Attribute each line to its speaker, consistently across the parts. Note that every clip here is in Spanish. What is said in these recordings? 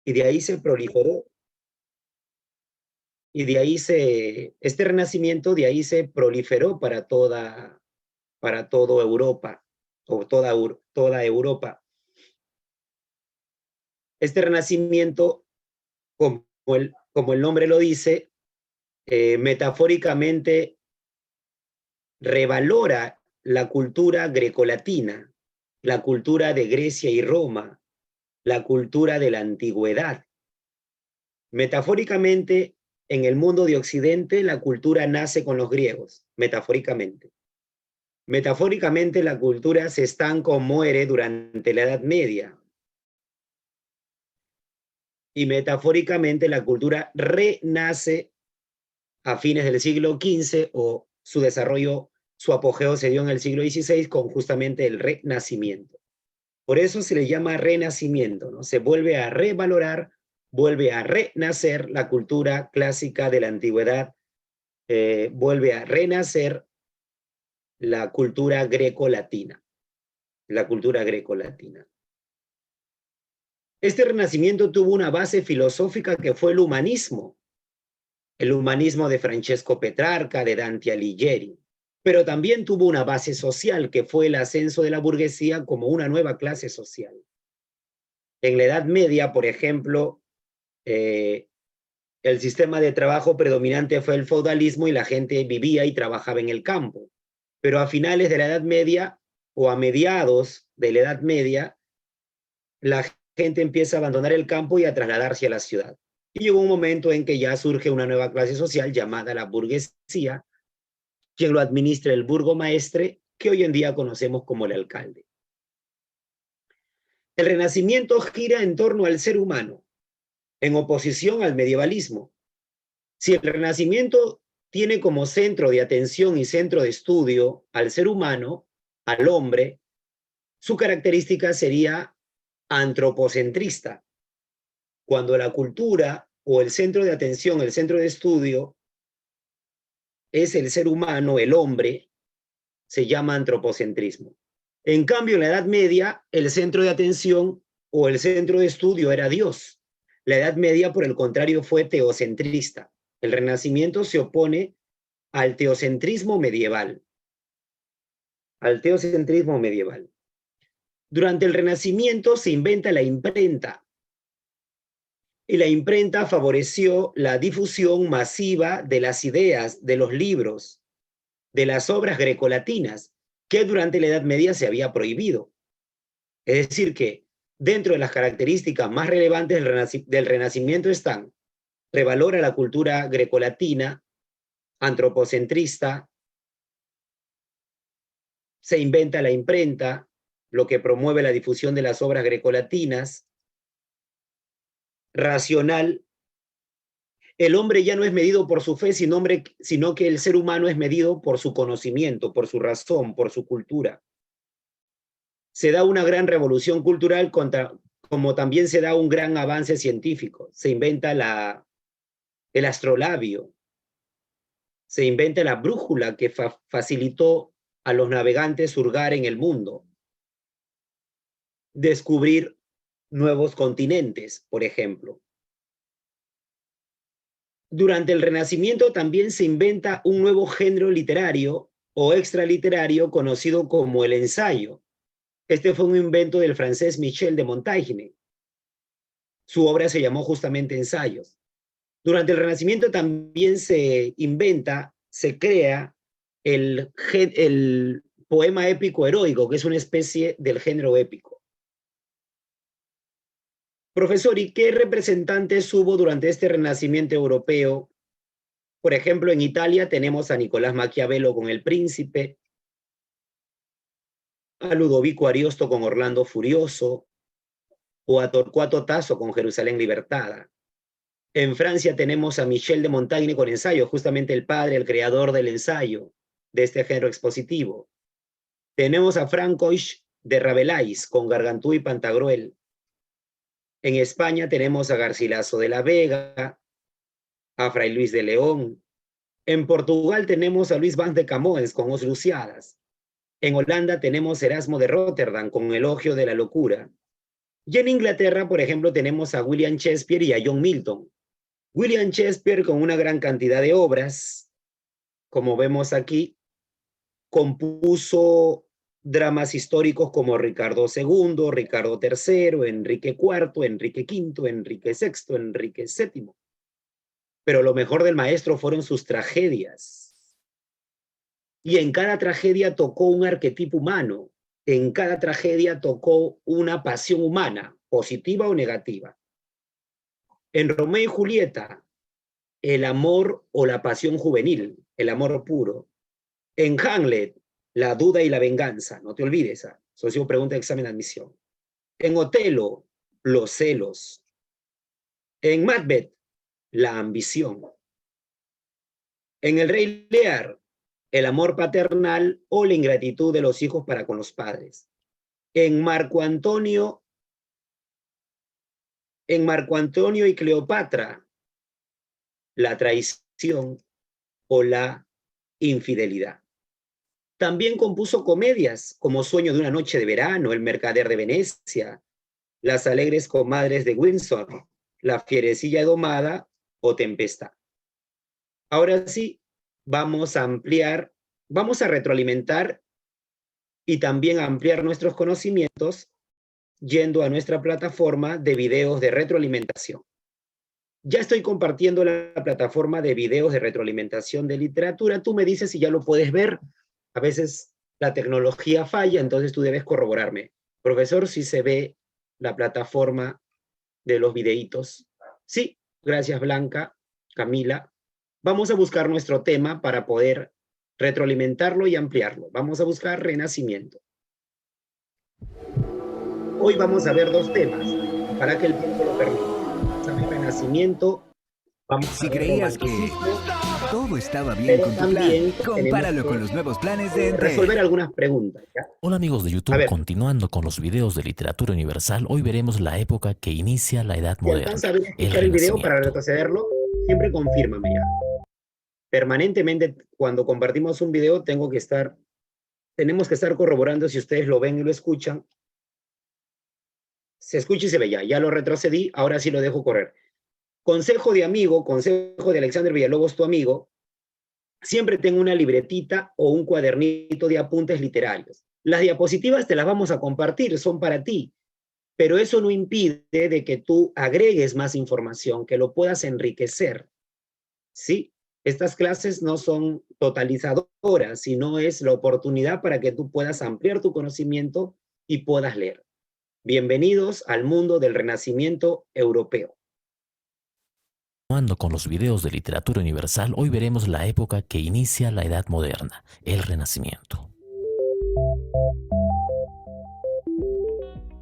Speaker 1: y de ahí se proliferó, y de ahí este renacimiento de ahí se proliferó para toda Europa, o toda Europa. Este renacimiento, como el nombre lo dice, metafóricamente revalora la cultura grecolatina, la cultura de Grecia y Roma, la cultura de la antigüedad. Metafóricamente, en el mundo de Occidente, la cultura nace con los griegos, metafóricamente. Metafóricamente, la cultura se estanca o muere durante la Edad Media. Y metafóricamente, la cultura renace a fines del siglo XV o su desarrollo, su apogeo se dio en el siglo XVI con justamente el Renacimiento. Por eso se le llama renacimiento, ¿no? Se vuelve a revalorar, vuelve a renacer la cultura clásica de la antigüedad, vuelve a renacer la cultura greco-latina, la cultura greco-latina. Este renacimiento tuvo una base filosófica que fue el humanismo de Francesco Petrarca, de Dante Alighieri, pero también tuvo una base social que fue el ascenso de la burguesía como una nueva clase social. En la Edad Media, por ejemplo, el sistema de trabajo predominante fue el feudalismo y la gente vivía y trabajaba en el campo. Pero a finales de la Edad Media o a mediados de la Edad Media, la gente empieza a abandonar el campo y a trasladarse a la ciudad. Y llegó un momento en que ya surge una nueva clase social llamada la burguesía, quien lo administra el burgomaestre, que hoy en día conocemos como el alcalde. El Renacimiento gira en torno al ser humano, en oposición al medievalismo. Si el Renacimiento tiene como centro de atención y centro de estudio al ser humano, al hombre, su característica sería antropocentrista. Cuando la cultura o el centro de atención, el centro de estudio, es el ser humano, el hombre, se llama antropocentrismo. En cambio, en la Edad Media, el centro de atención o el centro de estudio era Dios. La Edad Media, por el contrario, fue teocentrista. El Renacimiento se opone al teocentrismo medieval. Al teocentrismo medieval. Durante el Renacimiento se inventa la imprenta. Y la imprenta favoreció la difusión masiva de las ideas, de los libros, de las obras grecolatinas, que durante la Edad Media se había prohibido. Es decir, que dentro de las características más relevantes del Renacimiento están: revalora la cultura grecolatina, antropocentrista, se inventa la imprenta, lo que promueve la difusión de las obras grecolatinas, racional. El hombre ya no es medido por su fe, sino que el ser humano es medido por su conocimiento, por su razón, por su cultura. Se da una gran revolución cultural como también se da un gran avance científico. Se inventa el astrolabio, se inventa la brújula que facilitó a los navegantes hurgar en el mundo, descubrir nuevos continentes, por ejemplo. Durante el Renacimiento también se inventa un nuevo género literario o extraliterario conocido como el ensayo. Este fue un invento del francés Michel de Montaigne. Su obra se llamó justamente Ensayos. Durante el Renacimiento también se inventa, se crea el poema épico heroico, que es una especie del género épico. Profesor, ¿y qué representantes hubo durante este Renacimiento europeo? Por ejemplo, en Italia tenemos a Nicolás Maquiavelo con El Príncipe, a Ludovico Ariosto con Orlando Furioso, o a Torcuato Tasso con Jerusalén Libertada. En Francia tenemos a Michel de Montaigne con Ensayo, justamente el padre, el creador del ensayo, de este género expositivo. Tenemos a Francois de Rabelais con Gargantúa y Pantagruel. En España tenemos a Garcilaso de la Vega, a Fray Luis de León. En Portugal tenemos a Luis Vaz de Camões con Os Lusíadas. En Holanda tenemos Erasmo de Rotterdam con Elogio de la Locura. Y en Inglaterra, por ejemplo, tenemos a William Shakespeare y a John Milton. William Shakespeare, con una gran cantidad de obras, como vemos aquí, compuso dramas históricos como Ricardo II, Ricardo III, Enrique IV, Enrique V, Enrique VI, Enrique VII. Pero lo mejor del maestro fueron sus tragedias. Y en cada tragedia tocó un arquetipo humano. En cada tragedia tocó una pasión humana, positiva o negativa. En Romeo y Julieta, el amor o la pasión juvenil, el amor puro. En Hamlet, la duda y la venganza, no te olvides, socio pregunta de examen de admisión. En Otelo, los celos. En Macbeth, la ambición. En El Rey Lear, el amor paternal o la ingratitud de los hijos para con los padres. En Marco Antonio y Cleopatra, la traición o la infidelidad. También compuso comedias como Sueño de una noche de verano, El mercader de Venecia, Las alegres comadres de Windsor, La fierecilla domada o Tempestad. Ahora sí, vamos a ampliar, vamos a retroalimentar y también ampliar nuestros conocimientos yendo a nuestra plataforma de videos de retroalimentación. Ya estoy compartiendo la plataforma de videos de retroalimentación de literatura. Tú me dices si ya lo puedes ver. A veces la tecnología falla, entonces tú debes corroborarme. Profesor, si se ve la plataforma de los videitos. Sí, gracias Blanca, Camila. Vamos a buscar nuestro tema para poder retroalimentarlo y ampliarlo. Vamos a buscar renacimiento. Hoy vamos a ver dos temas para que el tiempo lo permita. Vamos a ver renacimiento.
Speaker 2: Si creías que todo estaba bien con tu plan, compáralo con los nuevos planes de Entel.
Speaker 1: Resolver algunas preguntas, ¿ya?
Speaker 3: Hola amigos de YouTube, continuando con los videos de literatura universal, hoy veremos la época que inicia la Edad Moderna.
Speaker 1: Si alcanza a ver el video para retrocederlo, siempre confírmame ya. Permanentemente, cuando compartimos un video, tenemos que estar corroborando si ustedes lo ven y lo escuchan. Se escucha y se ve ya. Ya lo retrocedí, ahora sí lo dejo correr. Consejo de amigo, consejo de Alexander Villalobos, tu amigo. Siempre tengo una libretita o un cuadernito de apuntes literarios. Las diapositivas te las vamos a compartir, son para ti. Pero eso no impide de que tú agregues más información, que lo puedas enriquecer. ¿Sí? Estas clases no son totalizadoras, sino es la oportunidad para que tú puedas ampliar tu conocimiento y puedas leer. Bienvenidos al mundo del Renacimiento europeo.
Speaker 3: Continuando con los videos de literatura universal, hoy veremos la época que inicia la Edad Moderna, el Renacimiento.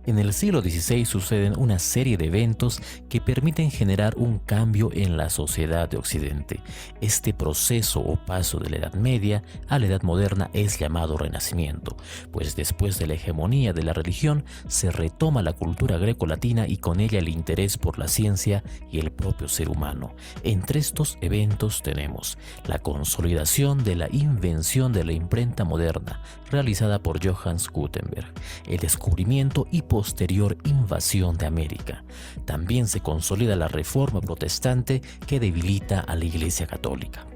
Speaker 3: En el siglo XVI suceden una serie de eventos que permiten generar un cambio en la sociedad de Occidente. Este proceso o paso de la Edad Media a la Edad Moderna es llamado Renacimiento, pues después de la hegemonía de la religión se retoma la cultura greco-latina y con ella el interés por la ciencia y el propio ser humano. Entre estos eventos tenemos la consolidación de la invención de la imprenta moderna, realizada por Johannes Gutenberg, el descubrimiento y posterior invasión de América. También se consolida la reforma protestante que debilita a la Iglesia Católica.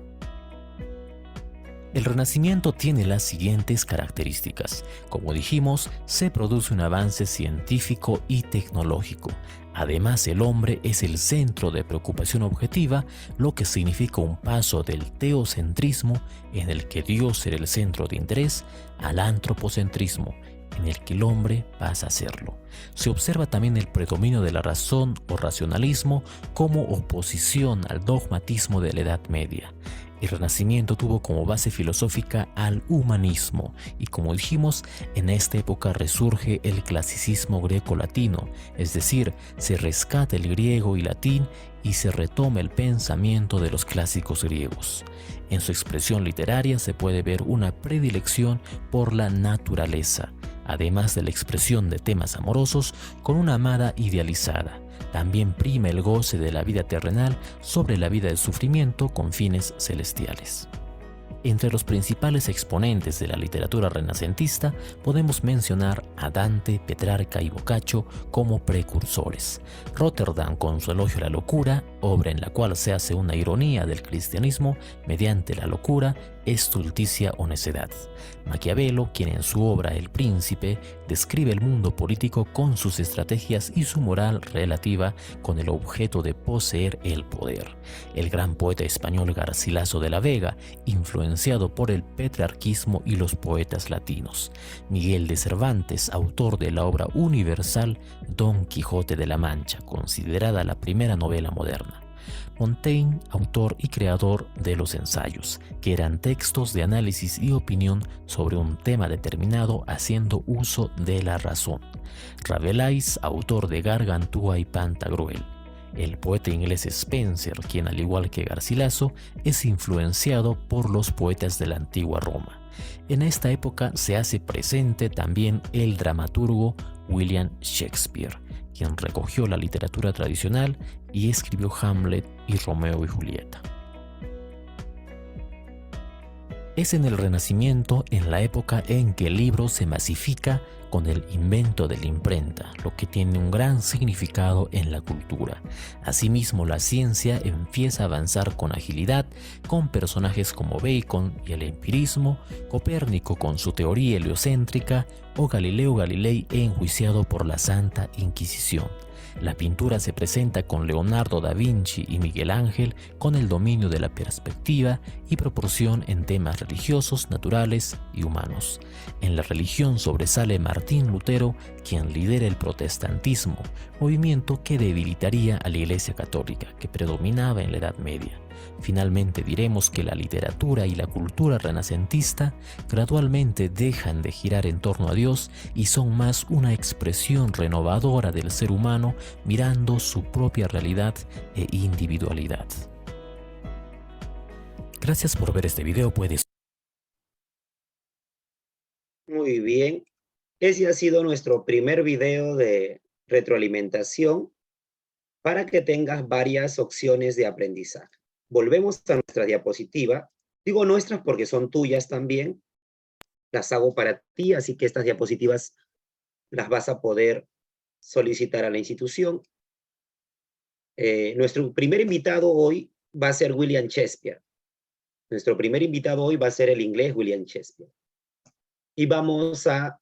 Speaker 3: El Renacimiento tiene las siguientes características. Como dijimos, se produce un avance científico y tecnológico. Además, el hombre es el centro de preocupación objetiva, lo que significa un paso del teocentrismo, en el que Dios era el centro de interés, al antropocentrismo, en el que el hombre pasa a serlo. Se observa también el predominio de la razón o racionalismo como oposición al dogmatismo de la Edad Media. El Renacimiento tuvo como base filosófica al humanismo y, como dijimos, en esta época resurge el clasicismo greco-latino, es decir, se rescata el griego y latín y se retoma el pensamiento de los clásicos griegos. En su expresión literaria se puede ver una predilección por la naturaleza, además de la expresión de temas amorosos con una amada idealizada. También prima el goce de la vida terrenal sobre la vida del sufrimiento con fines celestiales. Entre los principales exponentes de la literatura renacentista podemos mencionar a Dante, Petrarca y Boccaccio como precursores. Rotterdam con su Elogio a la locura, obra en la cual se hace una ironía del cristianismo mediante la locura, estulticia o necedad. Maquiavelo, quien en su obra El Príncipe describe el mundo político con sus estrategias y su moral relativa con el objeto de poseer el poder. El gran poeta español Garcilaso de la Vega, influenciado por el petrarquismo y los poetas latinos. Miguel de Cervantes, autor de la obra universal Don Quijote de la Mancha, considerada la primera novela moderna. Montaigne, autor y creador de los ensayos, que eran textos de análisis y opinión sobre un tema determinado haciendo uso de la razón. Rabelais, autor de Gargantúa y Pantagruel. El poeta inglés Spenser, quien al igual que Garcilaso, es influenciado por los poetas de la antigua Roma. En esta época se hace presente también el dramaturgo William Shakespeare, quien recogió la literatura tradicional y escribió Hamlet y Romeo y Julieta. Es en el Renacimiento, en la época en que el libro se masifica con el invento de la imprenta, lo que tiene un gran significado en la cultura. Asimismo, la ciencia empieza a avanzar con agilidad, con personajes como Bacon y el empirismo, Copérnico con su teoría heliocéntrica o Galileo Galilei enjuiciado por la Santa Inquisición. La pintura se presenta con Leonardo da Vinci y Miguel Ángel con el dominio de la perspectiva y proporción en temas religiosos, naturales y humanos. En la religión sobresale Martín Lutero, quien lidera el protestantismo, movimiento que debilitaría a la Iglesia Católica, que predominaba en la Edad Media. Finalmente diremos que la literatura y la cultura renacentista gradualmente dejan de girar en torno a Dios y son más una expresión renovadora del ser humano mirando su propia realidad e individualidad. Gracias por ver este video.
Speaker 1: Muy bien. Ese ha sido nuestro primer video de retroalimentación para que tengas varias opciones de aprendizaje. Volvemos a nuestra diapositiva. Digo nuestras porque son tuyas también. Las hago para ti, así que estas diapositivas las vas a poder solicitar a la institución. Nuestro primer invitado hoy va a ser William Shakespeare. Nuestro primer invitado hoy va a ser el inglés William Shakespeare. Y vamos a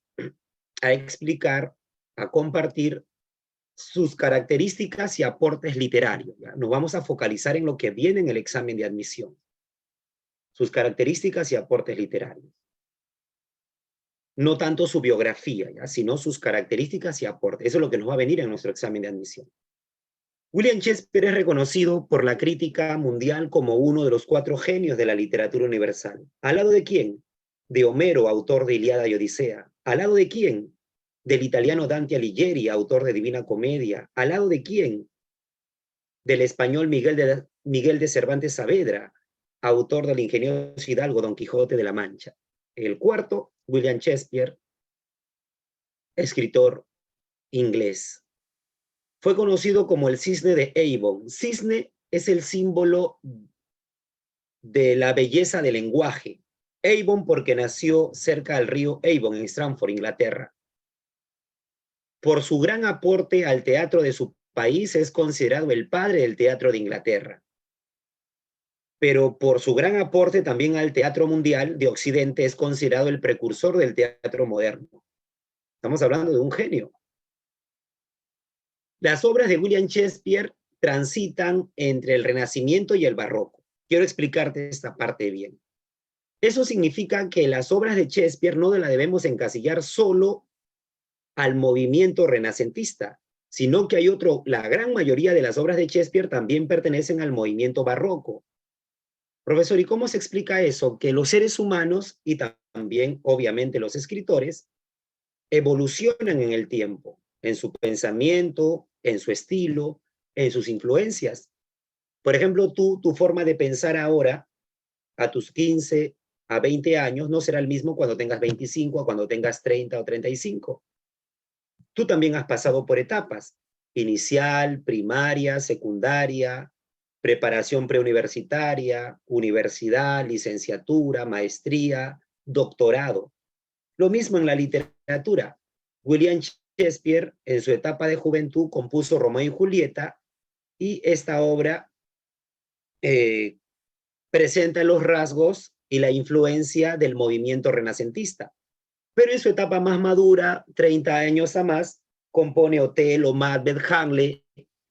Speaker 1: explicar, a compartir sus características y aportes literarios. ¿Ya? Nos vamos a focalizar en lo que viene en el examen de admisión. Sus características y aportes literarios. No tanto su biografía, ¿ya? Sino sus características y aportes. Eso es lo que nos va a venir en nuestro examen de admisión. William Shakespeare es reconocido por la crítica mundial como uno de los 4 genios de la literatura universal. ¿Al lado de quién? De Homero, autor de Ilíada y Odisea. ¿Al lado de quién? Del italiano Dante Alighieri, autor de Divina Comedia. ¿Al lado de quién? Del español Miguel de Cervantes Saavedra, autor del ingenioso hidalgo Don Quijote de la Mancha. El cuarto, William Shakespeare, escritor inglés. Fue conocido como el cisne de Avon. Cisne es el símbolo de la belleza del lenguaje. Avon porque nació cerca del río Avon en Stratford, Inglaterra. Por su gran aporte al teatro de su país es considerado el padre del teatro de Inglaterra. Pero por su gran aporte también al teatro mundial de Occidente es considerado el precursor del teatro moderno. Estamos hablando de un genio. Las obras de William Shakespeare transitan entre el Renacimiento y el Barroco. Quiero explicarte esta parte bien. Eso significa que las obras de Shakespeare no las debemos encasillar solo al movimiento renacentista, sino que hay la gran mayoría de las obras de Shakespeare también pertenecen al movimiento barroco. Profesor, ¿y cómo se explica eso? Que los seres humanos y también, obviamente, los escritores evolucionan en el tiempo, en su pensamiento, en su estilo, en sus influencias. Por ejemplo, tu forma de pensar ahora, a tus 15, a 20 años, no será el mismo cuando tengas 25 o cuando tengas 30 o 35. Tú también has pasado por etapas, inicial, primaria, secundaria, preparación preuniversitaria, universidad, licenciatura, maestría, doctorado. Lo mismo en la literatura. William Shakespeare, en su etapa de juventud, compuso Romeo y Julieta, y esta obra presenta los rasgos y la influencia del movimiento renacentista. Pero en su etapa más madura, 30 años a más, compone Otelo, Macbeth, Hamlet,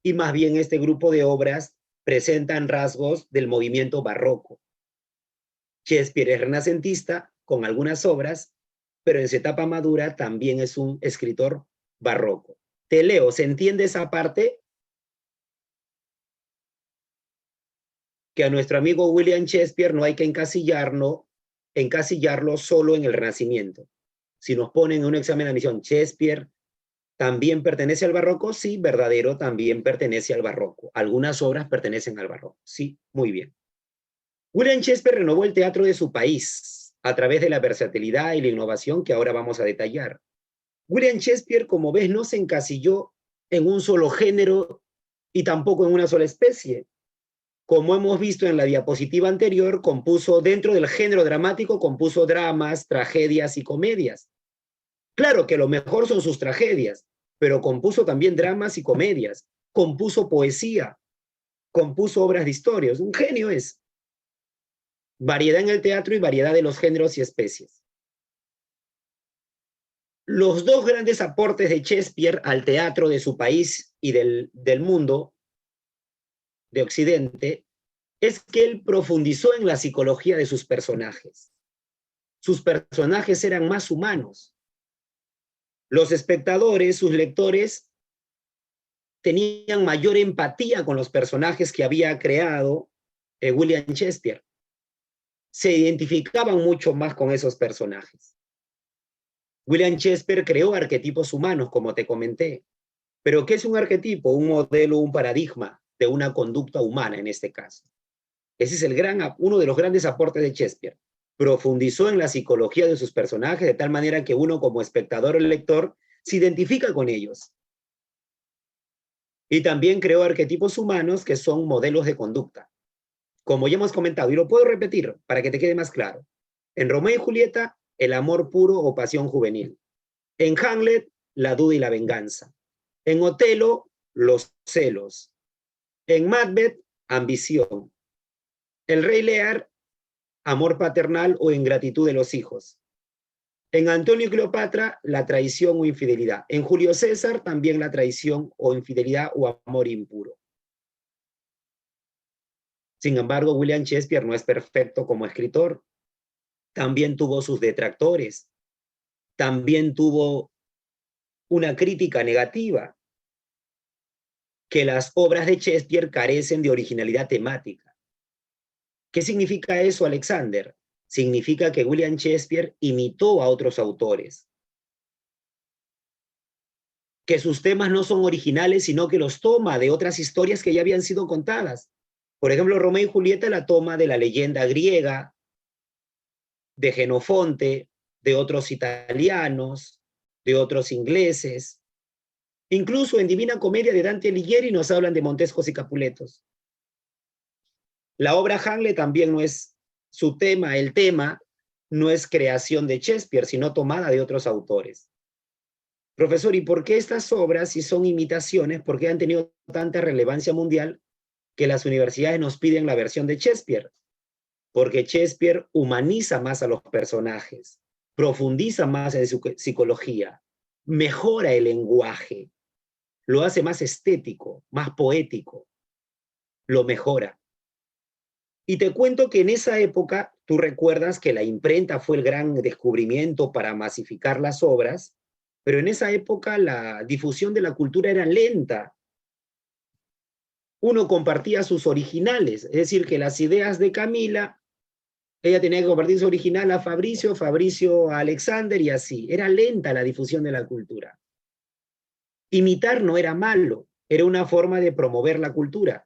Speaker 1: y más bien este grupo de obras presentan rasgos del movimiento barroco. Shakespeare es renacentista con algunas obras, pero en su etapa madura también es un escritor barroco. Te leo, ¿se entiende esa parte? Que a nuestro amigo William Shakespeare no hay que encasillarlo solo en el Renacimiento. Si nos ponen en un examen de admisión, ¿Shakespeare también pertenece al barroco? Sí, verdadero, también pertenece al barroco. Algunas obras pertenecen al barroco. Sí, muy bien. William Shakespeare renovó el teatro de su país a través de la versatilidad y la innovación que ahora vamos a detallar. William Shakespeare, como ves, no se encasilló en un solo género y tampoco en una sola especie. Como hemos visto en la diapositiva anterior, compuso dentro del género dramático, compuso dramas, tragedias y comedias. Claro que lo mejor son sus tragedias, pero compuso también dramas y comedias, compuso poesía, compuso obras de historia. Un genio es. Variedad en el teatro y variedad de los géneros y especies. Los dos grandes aportes de Shakespeare al teatro de su país y del mundo de Occidente es que él profundizó en la psicología de sus personajes. Sus personajes eran más humanos. Los espectadores, sus lectores, tenían mayor empatía con los personajes que había creado William Shakespeare. Se identificaban mucho más con esos personajes. William Shakespeare creó arquetipos humanos, como te comenté. ¿Pero qué es un arquetipo? Un modelo, un paradigma de una conducta humana en este caso. Ese es uno de los grandes aportes de Shakespeare. Profundizó en la psicología de sus personajes de tal manera que uno como espectador o lector se identifica con ellos. Y también creó arquetipos humanos que son modelos de conducta. Como ya hemos comentado, y lo puedo repetir para que te quede más claro. En Romeo y Julieta, el amor puro o pasión juvenil. En Hamlet, la duda y la venganza. En Otelo, los celos. En Macbeth, ambición. El Rey Lear, amor paternal o ingratitud de los hijos. En Antonio y Cleopatra, la traición o infidelidad. En Julio César, también la traición o infidelidad o amor impuro. Sin embargo, William Shakespeare no es perfecto como escritor. También tuvo sus detractores. También tuvo una crítica negativa, que las obras de Shakespeare carecen de originalidad temática. ¿Qué significa eso, Alexander? Significa que William Shakespeare imitó a otros autores, que sus temas no son originales, sino que los toma de otras historias que ya habían sido contadas. Por ejemplo, Romeo y Julieta la toma de la leyenda griega, de Jenofonte, de otros italianos, de otros ingleses. Incluso en Divina Comedia de Dante Alighieri nos hablan de Montescos y Capuletos. La obra Hamlet también no es su tema, el tema no es creación de Shakespeare, sino tomada de otros autores. Profesor, ¿y por qué estas obras, si son imitaciones, por qué han tenido tanta relevancia mundial que las universidades nos piden la versión de Shakespeare? Porque Shakespeare humaniza más a los personajes, profundiza más en su psicología, mejora el lenguaje, lo hace más estético, más poético, lo mejora. Y te cuento que en esa época, tú recuerdas que la imprenta fue el gran descubrimiento para masificar las obras, pero en esa época la difusión de la cultura era lenta. Uno compartía sus originales, es decir, que las ideas de Camila, ella tenía que compartir su original a Fabricio, Fabricio a Alexander y así. Era lenta la difusión de la cultura. Imitar no era malo, era una forma de promover la cultura.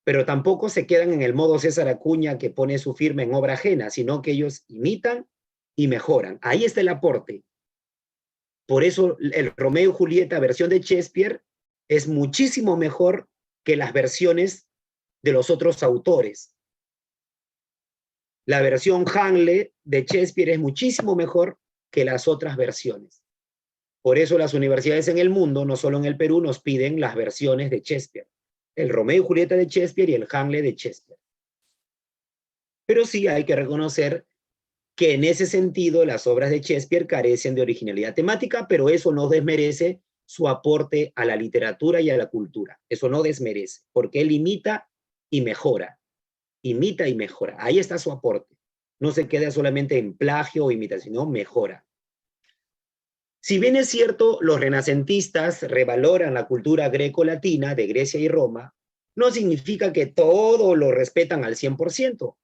Speaker 1: Pero tampoco se quedan en el modo César Acuña que pone su firma en obra ajena, sino que ellos imitan y mejoran. Ahí está el aporte. Por eso el Romeo y Julieta versión de Shakespeare es muchísimo mejor que las versiones de los otros autores. La versión Hamlet de Shakespeare es muchísimo mejor que las otras versiones. Por eso las universidades en el mundo, no solo en el Perú, nos piden las versiones de Shakespeare. El Romeo y Julieta de Shakespeare y el Hamlet de Shakespeare. Pero sí hay que reconocer que en ese sentido las obras de Shakespeare carecen de originalidad temática, pero eso no desmerece su aporte a la literatura y a la cultura. Eso no desmerece, porque él imita y mejora. Imita y mejora. Ahí está su aporte. No se queda solamente en plagio o imitación, sino mejora. Si bien es cierto, los renacentistas revaloran la cultura greco-latina de Grecia y Roma, no significa que todo lo respetan al 100%.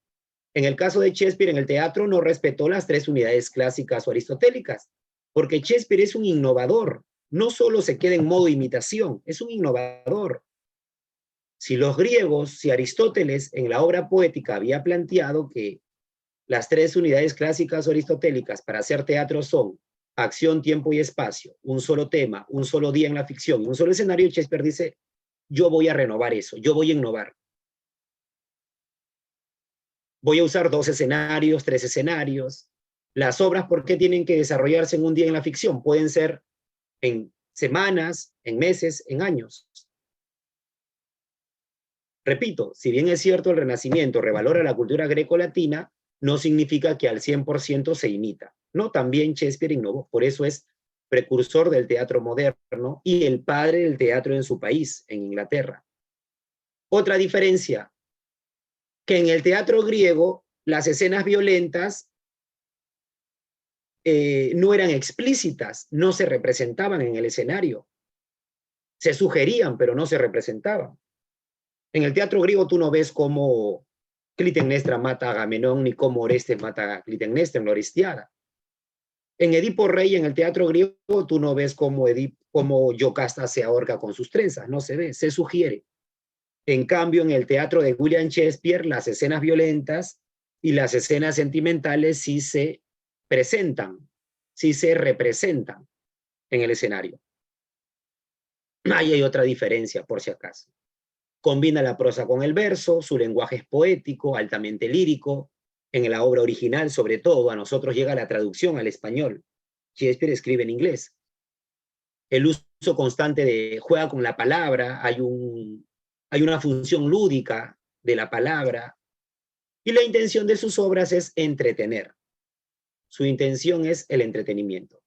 Speaker 1: En el caso de Shakespeare, en el teatro no respetó las 3 unidades clásicas o aristotélicas, porque Shakespeare es un innovador. No solo se queda en modo imitación, es un innovador. Si los griegos, si Aristóteles en la obra poética había planteado que las 3 unidades clásicas o aristotélicas para hacer teatro son acción, tiempo y espacio, un solo tema, un solo día en la ficción y un solo escenario, Shakespeare dice, yo voy a renovar eso, yo voy a innovar. Voy a usar 2 escenarios, 3 escenarios. Las obras, ¿por qué tienen que desarrollarse en un día en la ficción? Pueden ser en semanas, en meses, en años. Repito, si bien es cierto el Renacimiento revalora la cultura greco-latina, no significa que al 100% se imita. No, también Shakespeare innovó, por eso es precursor del teatro moderno y el padre del teatro en su país, en Inglaterra. Otra diferencia, que en el teatro griego las escenas violentas no eran explícitas, no se representaban en el escenario. Se sugerían, pero no se representaban. En el teatro griego tú no ves cómo Clitemnestra mata a Agamenón ni cómo Orestes mata a Clitemnestra en la Oristiada. En Edipo Rey, en el teatro griego, tú no ves cómo Yocasta se ahorca con sus trenzas, no se ve, se sugiere. En cambio, en el teatro de William Shakespeare, las escenas violentas y las escenas sentimentales sí se presentan, sí se representan en el escenario. Ahí hay otra diferencia, por si acaso. Combina la prosa con el verso, su lenguaje es poético, altamente lírico. En la obra original, sobre todo, a nosotros llega la traducción al español. Shakespeare escribe en inglés. El uso constante de juega con la palabra, hay una función lúdica de la palabra, y la intención de sus obras es entretener. Su intención es el entretenimiento.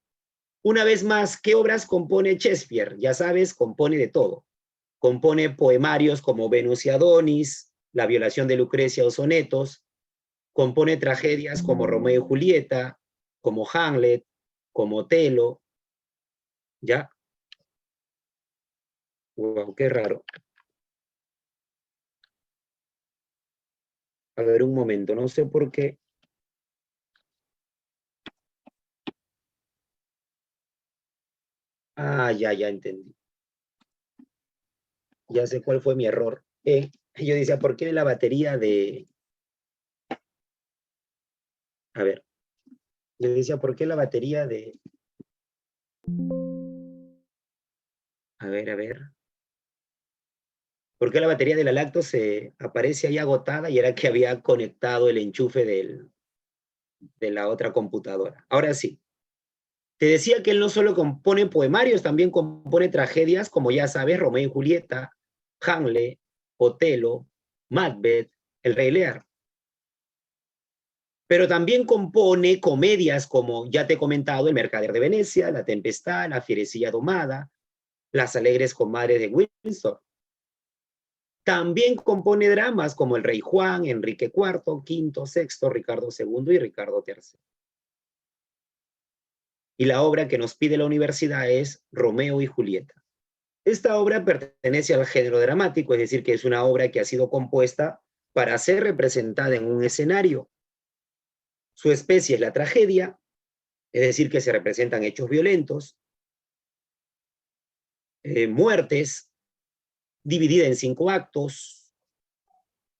Speaker 1: Una vez más, ¿qué obras compone Shakespeare? Ya sabes, compone de todo. Compone poemarios como Venus y Adonis, La violación de Lucrecia o sonetos. Compone tragedias como Romeo y Julieta, como Hamlet, como Otelo. ¿Ya? Wow, qué raro. A ver, un momento, no sé por qué. Ah, ya entendí. Ya sé cuál fue mi error. Yo decía, ¿por qué la batería de... A ver. Yo decía, ¿por qué la batería de... A ver. ¿Por qué la batería de la lacto se aparece ahí agotada y era que había conectado el enchufe de la otra computadora? Ahora sí. Te decía que él no solo compone poemarios, también compone tragedias, como ya sabes, Romeo y Julieta, Hamlet, Otelo, Macbeth, El Rey Lear. Pero también compone comedias como, ya te he comentado, El Mercader de Venecia, La Tempestad, La Fierecilla Domada, Las Alegres Comadres de Windsor. También compone dramas como El Rey Juan, Enrique IV, V, VI, Ricardo II y Ricardo III. Y la obra que nos pide la universidad es Romeo y Julieta. Esta obra pertenece al género dramático, es decir, que es una obra que ha sido compuesta para ser representada en un escenario. Su especie es la tragedia, es decir, que se representan hechos violentos, muertes, dividida en 5 actos,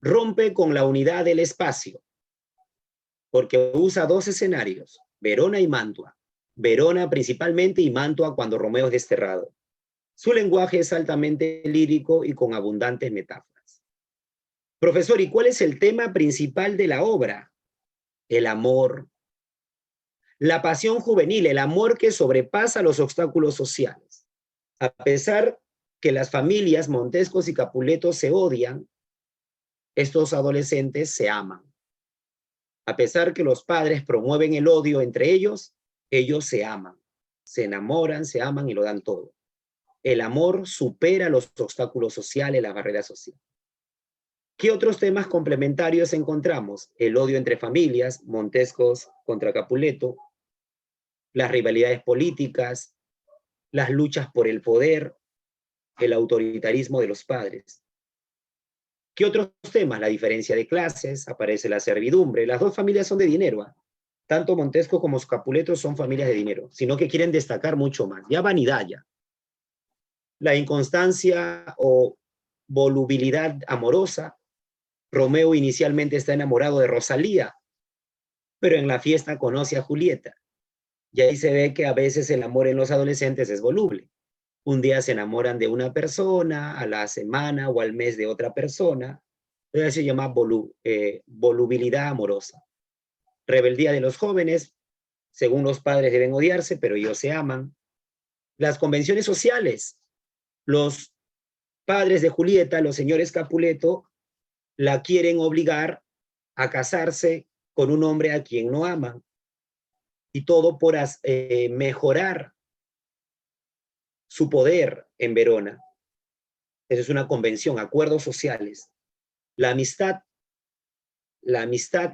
Speaker 1: rompe con la unidad del espacio, porque usa 2 escenarios, Verona y Mantua. Verona principalmente y Mantua cuando Romeo es desterrado. Su lenguaje es altamente lírico y con abundantes metáforas. Profesor, ¿y cuál es el tema principal de la obra? El amor. La pasión juvenil, el amor que sobrepasa los obstáculos sociales. A pesar que las familias Montescos y Capuleto se odian, estos adolescentes se aman. A pesar que los padres promueven el odio entre ellos se aman, se enamoran, se aman y lo dan todo. El amor supera los obstáculos sociales, las barreras sociales. ¿Qué otros temas complementarios encontramos? El odio entre familias, Montescos contra Capuleto, las rivalidades políticas, las luchas por el poder, el autoritarismo de los padres. ¿Qué otros temas? La diferencia de clases, aparece la servidumbre. Las dos familias son de dinero. Tanto Montesco como Capuleto son familias de dinero, sino que quieren destacar mucho más. Ya vanidad ya. La inconstancia o volubilidad amorosa. Romeo inicialmente está enamorado de Rosalía, pero en la fiesta conoce a Julieta. Y ahí se ve que a veces el amor en los adolescentes es voluble. Un día se enamoran de una persona, a la semana o al mes de otra persona. Eso se llama volubilidad amorosa. Rebeldía de los jóvenes, según los padres deben odiarse, pero ellos se aman. Las convenciones sociales. Los padres de Julieta, los señores Capuleto, la quieren obligar a casarse con un hombre a quien no aman. Y todo por mejorar su poder en Verona. Esa es una convención, acuerdos sociales. La amistad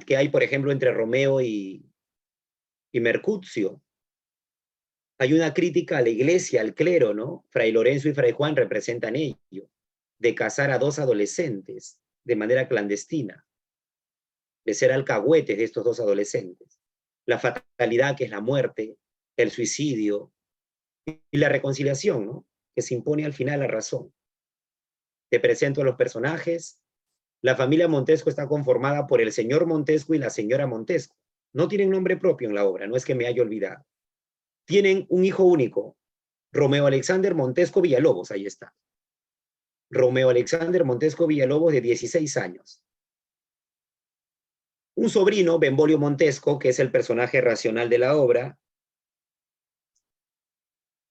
Speaker 1: que hay, por ejemplo, entre Romeo y Mercutio. Hay una crítica a la iglesia, al clero, ¿no? Fray Lorenzo y Fray Juan representan ello, de casar a dos adolescentes de manera clandestina, de ser alcahuetes de estos dos adolescentes. La fatalidad, que es la muerte, el suicidio, y la reconciliación, ¿no? Que se impone al final la razón. Te presento a los personajes. La familia Montesco está conformada por el señor Montesco y la señora Montesco. No tienen nombre propio en la obra, no es que me haya olvidado. Tienen un hijo único, Romeo Alexander Montesco Villalobos, ahí está. Romeo Alexander Montesco Villalobos, de 16 años. Un sobrino, Benvolio Montesco, que es el personaje racional de la obra.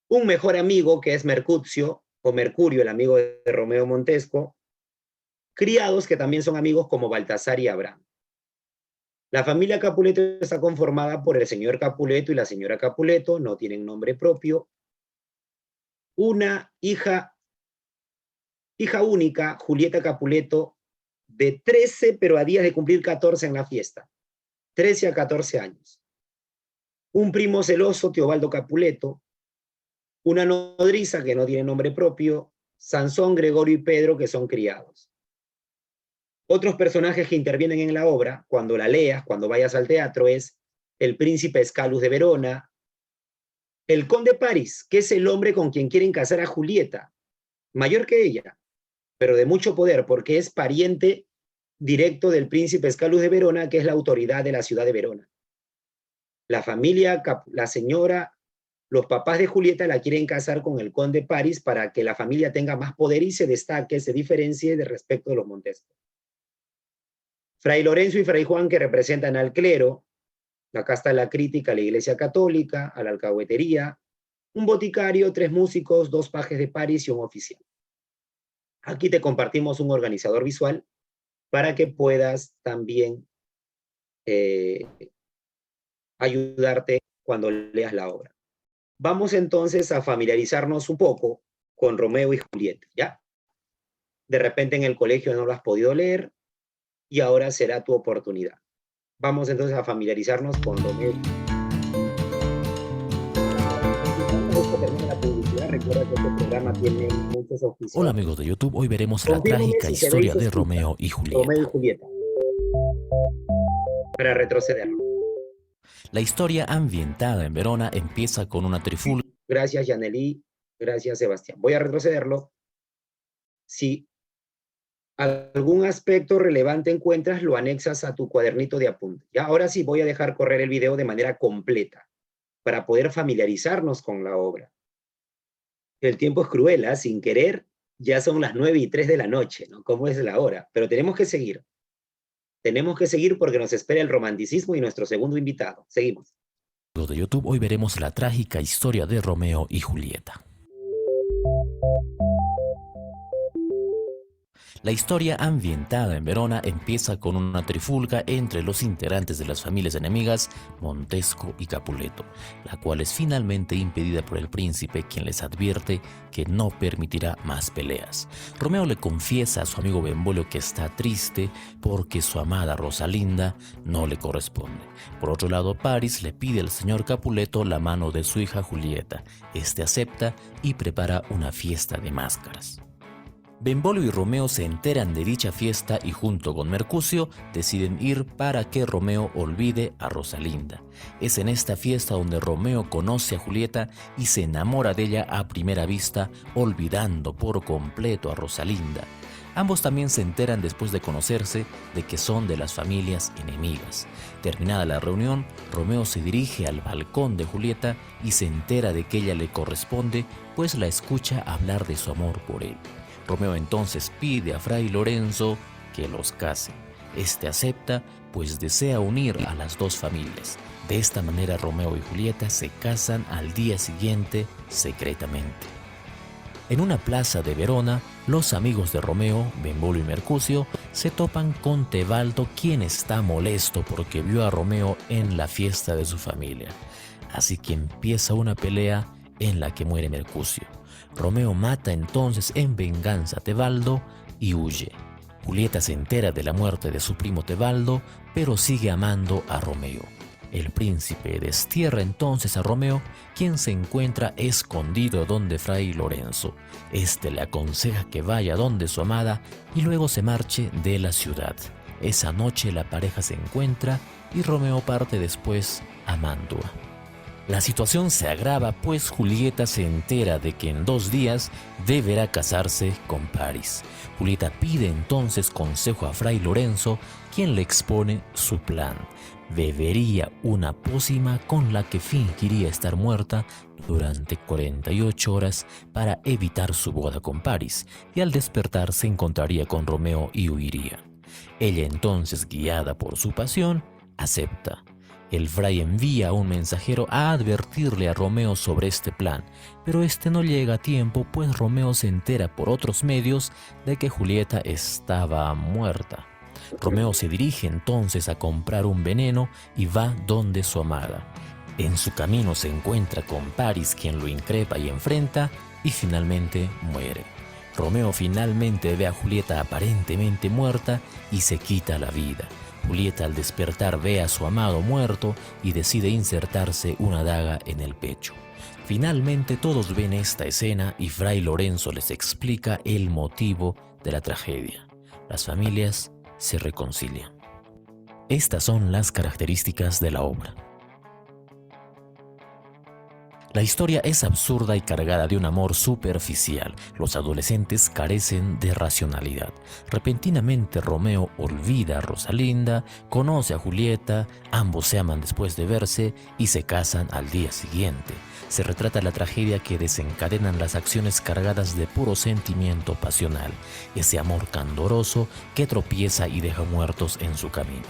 Speaker 1: Un mejor amigo, que es Mercutio, o Mercurio, el amigo de Romeo Montesco. Criados que también son amigos, como Baltasar y Abraham. La familia Capuleto está conformada por el señor Capuleto y la señora Capuleto, no tienen nombre propio. Una hija única, Julieta Capuleto, de 13, pero a días de cumplir 14 en la fiesta. 13 a 14 años. Un primo celoso, Teobaldo Capuleto. Una nodriza que no tiene nombre propio, Sansón, Gregorio y Pedro, que son criados. Otros personajes que intervienen en la obra, cuando la leas, cuando vayas al teatro, es el príncipe Escalus de Verona, el conde Paris, que es el hombre con quien quieren casar a Julieta, mayor que ella, pero de mucho poder, porque es pariente directo del príncipe Escalus de Verona, que es la autoridad de la ciudad de Verona. La familia, la señora, los papás de Julieta la quieren casar con el conde Paris para que la familia tenga más poder y se destaque, se diferencie de respecto de los Montesco. Fray Lorenzo y Fray Juan, que representan al clero. Acá está la crítica a la Iglesia Católica, a la alcahuetería, un boticario, 3 músicos, 2 pajes de Paris y un oficial. Aquí te compartimos un organizador visual para que puedas también ayudarte cuando leas la obra. Vamos entonces a familiarizarnos un poco con Romeo y Julieta, ¿ya? De repente en el colegio no lo has podido leer y ahora será tu oportunidad. Vamos entonces a familiarizarnos con Romeo.
Speaker 3: Hola amigos de YouTube, hoy veremos la trágica historia de Romeo y Julieta.
Speaker 1: Para retrocederlo.
Speaker 3: La historia ambientada en Verona empieza con una trifulca.
Speaker 1: Gracias, Yaneli. Gracias, Sebastián. Voy a retrocederlo. Si algún aspecto relevante encuentras, lo anexas a tu cuadernito de apuntes. Ya, ahora sí voy a dejar correr el video de manera completa para poder familiarizarnos con la obra. El tiempo es cruel, ¿eh? Sin querer Ya son las 9:03 de la noche, ¿no? ¿Cómo es la hora? Pero tenemos que seguir. Tenemos que seguir porque nos espera el romanticismo y nuestro segundo invitado. Seguimos.
Speaker 3: De YouTube, hoy veremos la trágica historia de Romeo y Julieta. La historia ambientada en Verona empieza con una trifulca entre los integrantes de las familias enemigas Montesco y Capuleto, la cual es finalmente impedida por el príncipe, quien les advierte que no permitirá más peleas. Romeo le confiesa a su amigo Benvolio que está triste porque su amada Rosalinda no le corresponde. Por otro lado, Paris le pide al señor Capuleto la mano de su hija Julieta. Este acepta y prepara una fiesta de máscaras. Benvolio y Romeo se enteran de dicha fiesta y junto con Mercucio deciden ir para que Romeo olvide a Rosalinda. Es en esta fiesta donde Romeo conoce a Julieta y se enamora de ella a primera vista, olvidando por completo a Rosalinda. Ambos también se enteran después de conocerse de que son de las familias enemigas. Terminada la reunión, Romeo se dirige al balcón de Julieta y se entera de que ella le corresponde, pues la escucha hablar de su amor por él. Romeo entonces pide a Fray Lorenzo que los case. Este acepta, pues desea unir a las dos familias. De esta manera Romeo y Julieta se casan al día siguiente secretamente. En una plaza de Verona, los amigos de Romeo, Benvolio y Mercucio, se topan con Tebaldo, quien está molesto porque vio a Romeo en la fiesta de su familia. Así que empieza una pelea en la que muere Mercucio. Romeo mata entonces en venganza a Tebaldo y huye. Julieta se entera de la muerte de su primo Tebaldo, pero sigue amando a Romeo. El príncipe destierra entonces a Romeo, quien se encuentra escondido donde Fray Lorenzo. Este le aconseja que vaya donde su amada y luego se marche de la ciudad. Esa noche la pareja se encuentra y Romeo parte después a Mantua. La situación se agrava, pues Julieta se entera de que en 2 días deberá casarse con Paris. Julieta pide entonces consejo a Fray Lorenzo, quien le expone su plan. Bebería una pócima con la que fingiría estar muerta durante 48 horas para evitar su boda con Paris, y al despertar se encontraría con Romeo y huiría. Ella entonces, guiada por su pasión, acepta. El fray envía a un mensajero a advertirle a Romeo sobre este plan, pero este no llega a tiempo, pues Romeo se entera por otros medios de que Julieta estaba muerta. Romeo se dirige entonces a comprar un veneno y va donde su amada. En su camino se encuentra con Paris, quien lo increpa y enfrenta, y finalmente muere. Romeo finalmente ve a Julieta aparentemente muerta y se quita la vida. Julieta al despertar ve a su amado muerto y decide insertarse una daga en el pecho. Finalmente todos ven esta escena y Fray Lorenzo les explica el motivo de la tragedia. Las familias se reconcilian. Estas son las características de la obra. La historia es absurda y cargada de un amor superficial. Los adolescentes carecen de racionalidad. Repentinamente Romeo olvida a Rosalinda, conoce a Julieta, ambos se aman después de verse y se casan al día siguiente. Se retrata la tragedia que desencadenan las acciones cargadas de puro sentimiento pasional, ese amor candoroso que tropieza y deja muertos en su camino.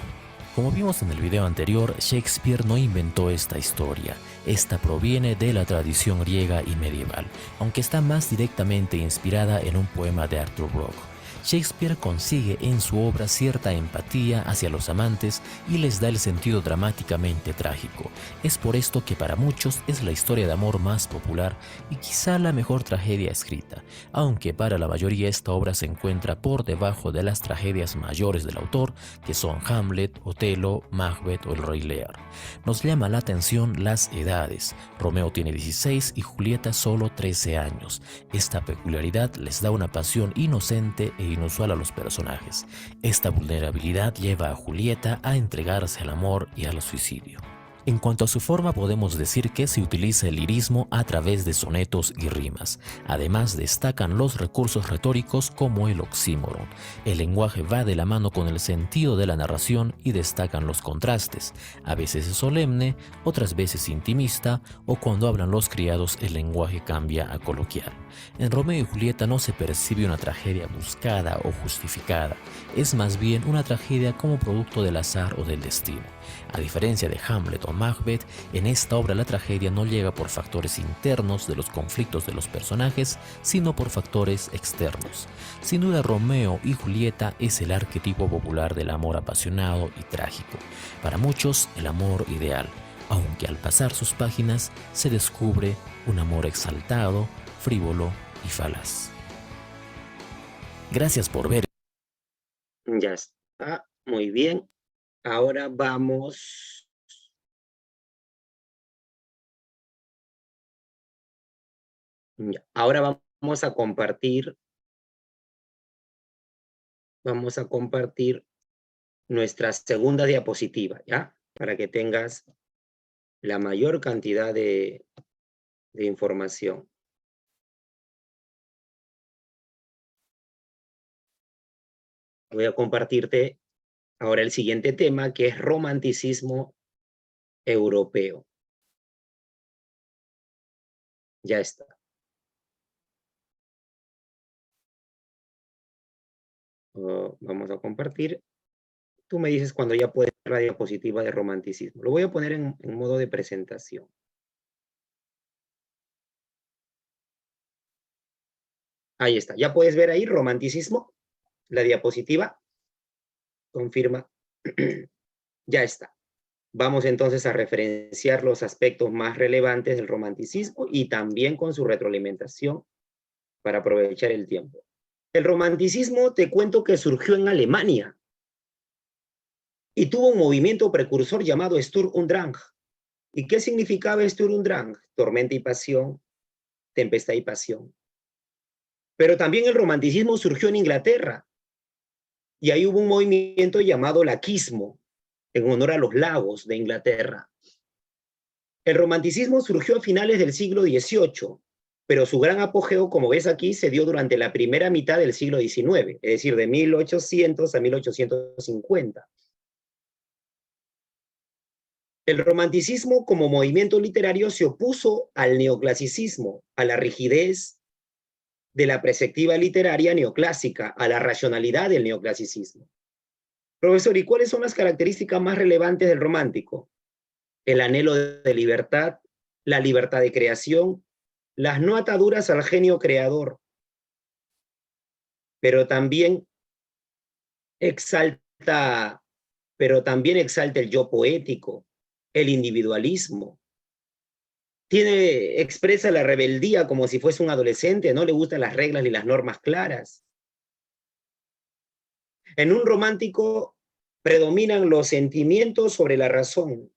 Speaker 3: Como vimos en el video anterior, Shakespeare no inventó esta historia. Esta proviene de la tradición griega y medieval, aunque está más directamente inspirada en un poema de Arthur Brock. Shakespeare consigue en su obra cierta empatía hacia los amantes y les da el sentido dramáticamente trágico. Es por esto que para muchos es la historia de amor más popular y quizá la mejor tragedia escrita, aunque para la mayoría esta obra se encuentra por debajo de las tragedias mayores del autor, que son Hamlet, Otelo, Macbeth o El Rey Lear. Nos llama la atención las edades. Romeo tiene 16 y Julieta solo 13 años. Esta peculiaridad les da una pasión inocente e inusual a los personajes. Esta vulnerabilidad lleva a Julieta a entregarse al amor y al suicidio. En cuanto a su forma, podemos decir que se utiliza el lirismo a través de sonetos y rimas. Además, destacan los recursos retóricos como el oxímoron. El lenguaje va de la mano con el sentido de la narración y destacan los contrastes. A veces es solemne, otras veces intimista, o cuando hablan los criados el lenguaje cambia a coloquial. En Romeo y Julieta no se percibe una tragedia buscada o justificada, es más bien una tragedia como producto del azar o del destino. A diferencia de Hamlet o Macbeth, en esta obra la tragedia no llega por factores internos de los conflictos de los personajes, sino por factores externos. Sin duda, Romeo y Julieta es el arquetipo popular del amor apasionado y trágico. Para muchos, el amor ideal, aunque al pasar sus páginas se descubre un amor exaltado, frívolo y falaz. Gracias por ver.
Speaker 1: Ya está, muy bien. Ahora vamos ahora vamos a compartir nuestra segunda diapositiva, ¿ya? Para que tengas la mayor cantidad de información. Voy a compartirte ahora el siguiente tema, que es romanticismo europeo. Ya está. Vamos a compartir. Tú me dices cuando ya puedes ver la diapositiva de romanticismo. Lo voy a poner en modo de presentación. Ahí está. ¿Ya puedes ver ahí romanticismo? La diapositiva. Confirma. Ya está. Vamos entonces a referenciar los aspectos más relevantes del romanticismo y también con su retroalimentación para aprovechar el tiempo. El romanticismo, te cuento que surgió en Alemania y tuvo un movimiento precursor llamado Sturm und Drang. ¿Y qué significaba Sturm und Drang? Tormenta y pasión, tempestad y pasión. Pero también el romanticismo surgió en Inglaterra y ahí hubo un movimiento llamado laquismo, en honor a los lagos de Inglaterra. El romanticismo surgió a finales del siglo XVIII, pero su gran apogeo, como ves aquí, se dio durante la primera mitad del siglo XIX, es decir, de 1800 a 1850. El romanticismo como movimiento literario se opuso al neoclasicismo, a la rigidez de la perspectiva literaria neoclásica, a la racionalidad del neoclasicismo. Profesor, ¿y cuáles son las características más relevantes del romántico? El anhelo de libertad, la libertad de creación, las no ataduras al genio creador, pero también exalta el yo poético, el individualismo. Expresa la rebeldía como si fuese un adolescente, no le gustan las reglas ni las normas claras. En un romántico predominan los sentimientos sobre la razón.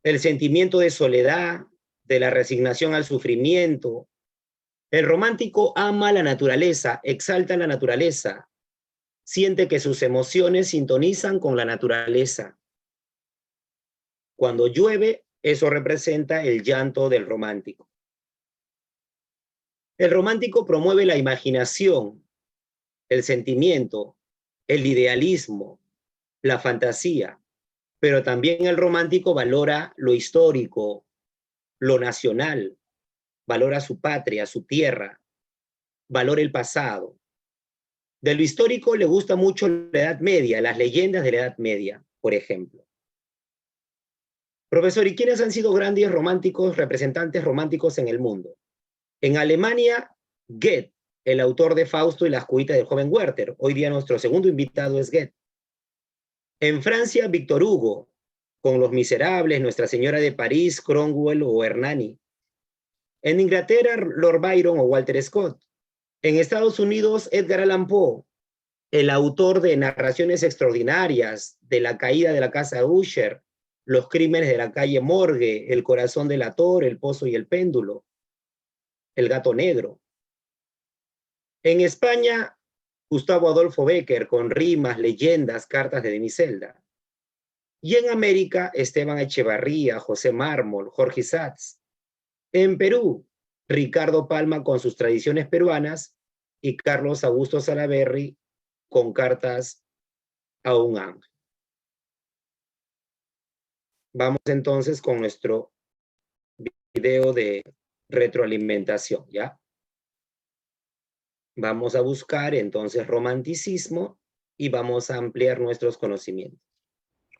Speaker 1: El sentimiento de soledad, de la resignación al sufrimiento. El romántico ama la naturaleza, exalta la naturaleza, siente que sus emociones sintonizan con la naturaleza. Cuando llueve, eso representa el llanto del romántico. El romántico promueve la imaginación, el sentimiento, el idealismo, la fantasía, pero también el romántico valora lo histórico, lo nacional, valora su patria, su tierra, valora el pasado. De lo histórico le gusta mucho la Edad Media, las leyendas de la Edad Media, por ejemplo. Profesor, ¿y quiénes han sido grandes románticos, representantes románticos en el mundo? En Alemania, Goethe, el autor de Fausto y las cuitas del joven Werther. Hoy día nuestro segundo invitado es Goethe. En Francia, Víctor Hugo, con Los Miserables, Nuestra Señora de París, Cromwell o Hernani. En Inglaterra, Lord Byron o Walter Scott. En Estados Unidos, Edgar Allan Poe, el autor de Narraciones Extraordinarias, de La caída de la casa Usher, Los crímenes de la calle Morgue, El corazón del ator, El pozo y el péndulo, El gato negro. En España, Gustavo Adolfo Bécquer, con Rimas, Leyendas, Cartas de Demiselda. Y en América, Esteban Echevarría, José Mármol, Jorge Satz. En Perú, Ricardo Palma con sus tradiciones peruanas y Carlos Augusto Salaverry con cartas a un ángel. Vamos entonces con nuestro video de retroalimentación, ¿ya? Vamos a buscar entonces romanticismo y vamos a ampliar nuestros conocimientos.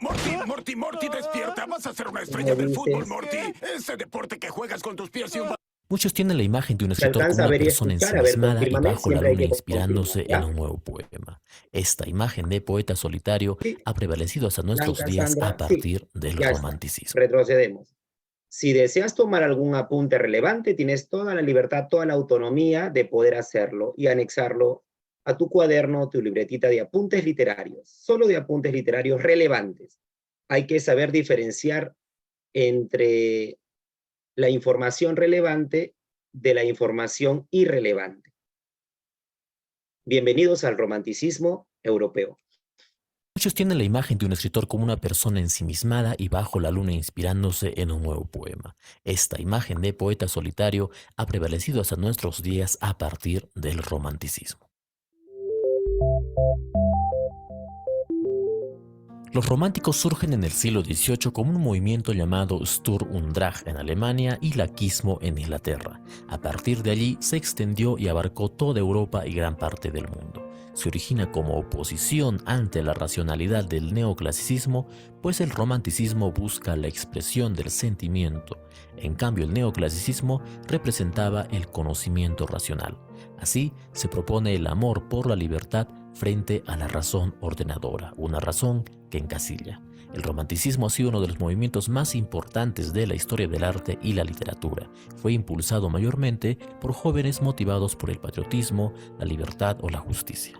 Speaker 4: Morty, despierta. Vas a ser una estrella del fútbol, Morty. Ese deporte que juegas con tus pies y un...
Speaker 3: Muchos tienen la imagen de un escritor como una persona ensimismada y bajo la luna inspirándose en un nuevo poema. Esta imagen de poeta solitario ha prevalecido hasta nuestros días a partir del romanticismo.
Speaker 1: Retrocedemos. Si deseas tomar algún apunte relevante, tienes toda la libertad, toda la autonomía de poder hacerlo y anexarlo a tu cuaderno, tu libretita de apuntes literarios, solo de apuntes literarios relevantes. Hay que saber diferenciar entre la información relevante de la información irrelevante. Bienvenidos al romanticismo europeo.
Speaker 3: Muchos tienen la imagen de un escritor como una persona ensimismada y bajo la luna inspirándose en un nuevo poema. Esta imagen de poeta solitario ha prevalecido hasta nuestros días a partir del romanticismo. Los románticos surgen en el siglo XVIII como un movimiento llamado Sturm und Drang en Alemania y laquismo en Inglaterra. A partir de allí se extendió y abarcó toda Europa y gran parte del mundo. Se origina como oposición ante la racionalidad del neoclasicismo, pues el romanticismo busca la expresión del sentimiento. En cambio, el neoclasicismo representaba el conocimiento racional. Así, se propone el amor por la libertad frente a la razón ordenadora, una razón que encasilla. El romanticismo ha sido uno de los movimientos más importantes de la historia del arte y la literatura. Fue impulsado mayormente por jóvenes motivados por el patriotismo, la libertad o la justicia.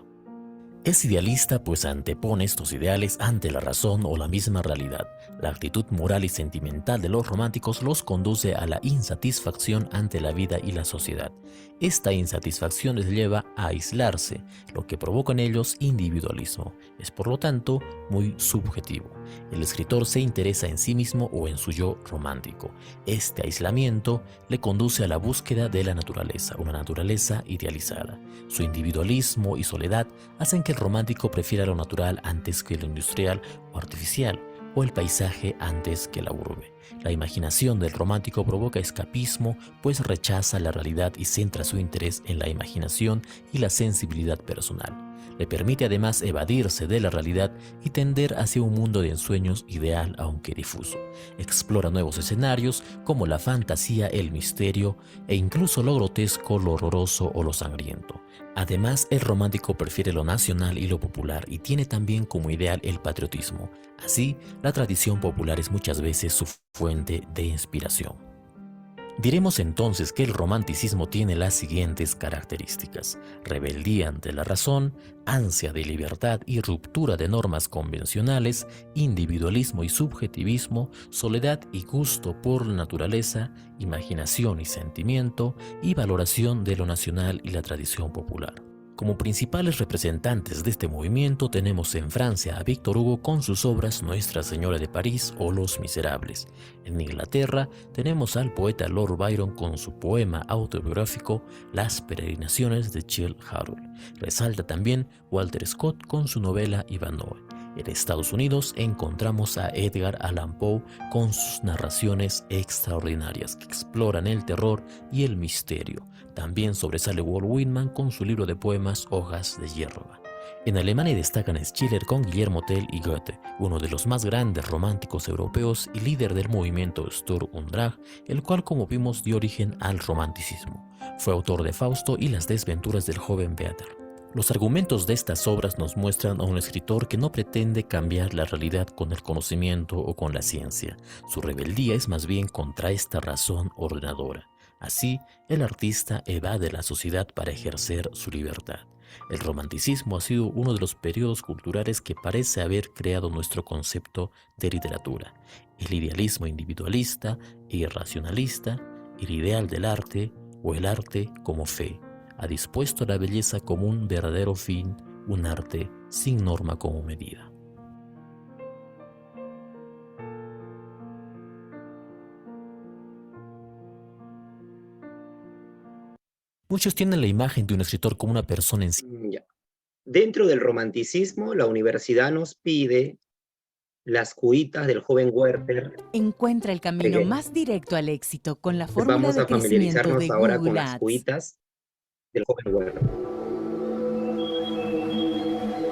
Speaker 3: Es idealista pues antepone estos ideales ante la razón o la misma realidad. La actitud moral y sentimental de los románticos los conduce a la insatisfacción ante la vida y la sociedad. Esta insatisfacción les lleva a aislarse, lo que provoca en ellos individualismo. Es por lo tanto muy subjetivo. El escritor se interesa en sí mismo o en su yo romántico. Este aislamiento le conduce a la búsqueda de la naturaleza, una naturaleza idealizada. Su individualismo y soledad hacen que el romántico prefiera lo natural antes que lo industrial o artificial, o el paisaje antes que la urbe. La imaginación del romántico provoca escapismo, pues rechaza la realidad y centra su interés en la imaginación y la sensibilidad personal. Le permite además evadirse de la realidad y tender hacia un mundo de ensueños ideal aunque difuso. Explora nuevos escenarios como la fantasía, el misterio e incluso lo grotesco, lo horroroso o lo sangriento. Además, el romántico prefiere lo nacional y lo popular y tiene también como ideal el patriotismo. Así, la tradición popular es muchas veces su fuente de inspiración. Diremos entonces que el romanticismo tiene las siguientes características: rebeldía ante la razón, ansia de libertad y ruptura de normas convencionales, individualismo y subjetivismo, soledad y gusto por la naturaleza, imaginación y sentimiento, y valoración de lo nacional y la tradición popular. Como principales representantes de este movimiento tenemos en Francia a Víctor Hugo con sus obras Nuestra Señora de París o Los Miserables. En Inglaterra tenemos al poeta Lord Byron con su poema autobiográfico Las Peregrinaciones de Childe Harold. Resalta también Walter Scott con su novela Ivanhoe. En Estados Unidos encontramos a Edgar Allan Poe con sus narraciones extraordinarias que exploran el terror y el misterio. También sobresale Walt Whitman con su libro de poemas Hojas de hierba. En Alemania destacan Schiller con Guillermo Tell y Goethe, uno de los más grandes románticos europeos y líder del movimiento Sturm und Drang, el cual, como vimos, dio origen al romanticismo. Fue autor de Fausto y las desventuras del joven Werther. Los argumentos de estas obras nos muestran a un escritor que no pretende cambiar la realidad con el conocimiento o con la ciencia. Su rebeldía es más bien contra esta razón ordenadora. Así, el artista evade la sociedad para ejercer su libertad. El romanticismo ha sido uno de los periodos culturales que parece haber creado nuestro concepto de literatura. El idealismo individualista e irracionalista, el ideal del arte o el arte como fe, ha dispuesto la belleza como un verdadero fin, un arte sin norma como medida. Muchos tienen la imagen de un escritor como una persona en sí.
Speaker 1: Ya. Dentro del romanticismo, la universidad nos pide las cuitas del joven Werther
Speaker 5: Encuentra el
Speaker 1: de
Speaker 5: camino
Speaker 1: Goethe.
Speaker 5: más directo al éxito con la
Speaker 1: Entonces
Speaker 5: fórmula
Speaker 1: vamos
Speaker 5: de
Speaker 1: a
Speaker 5: crecimiento
Speaker 1: familiarizarnos
Speaker 5: de
Speaker 1: ahora con
Speaker 5: Google
Speaker 1: las
Speaker 5: Ads.
Speaker 1: cuitas del joven Werther.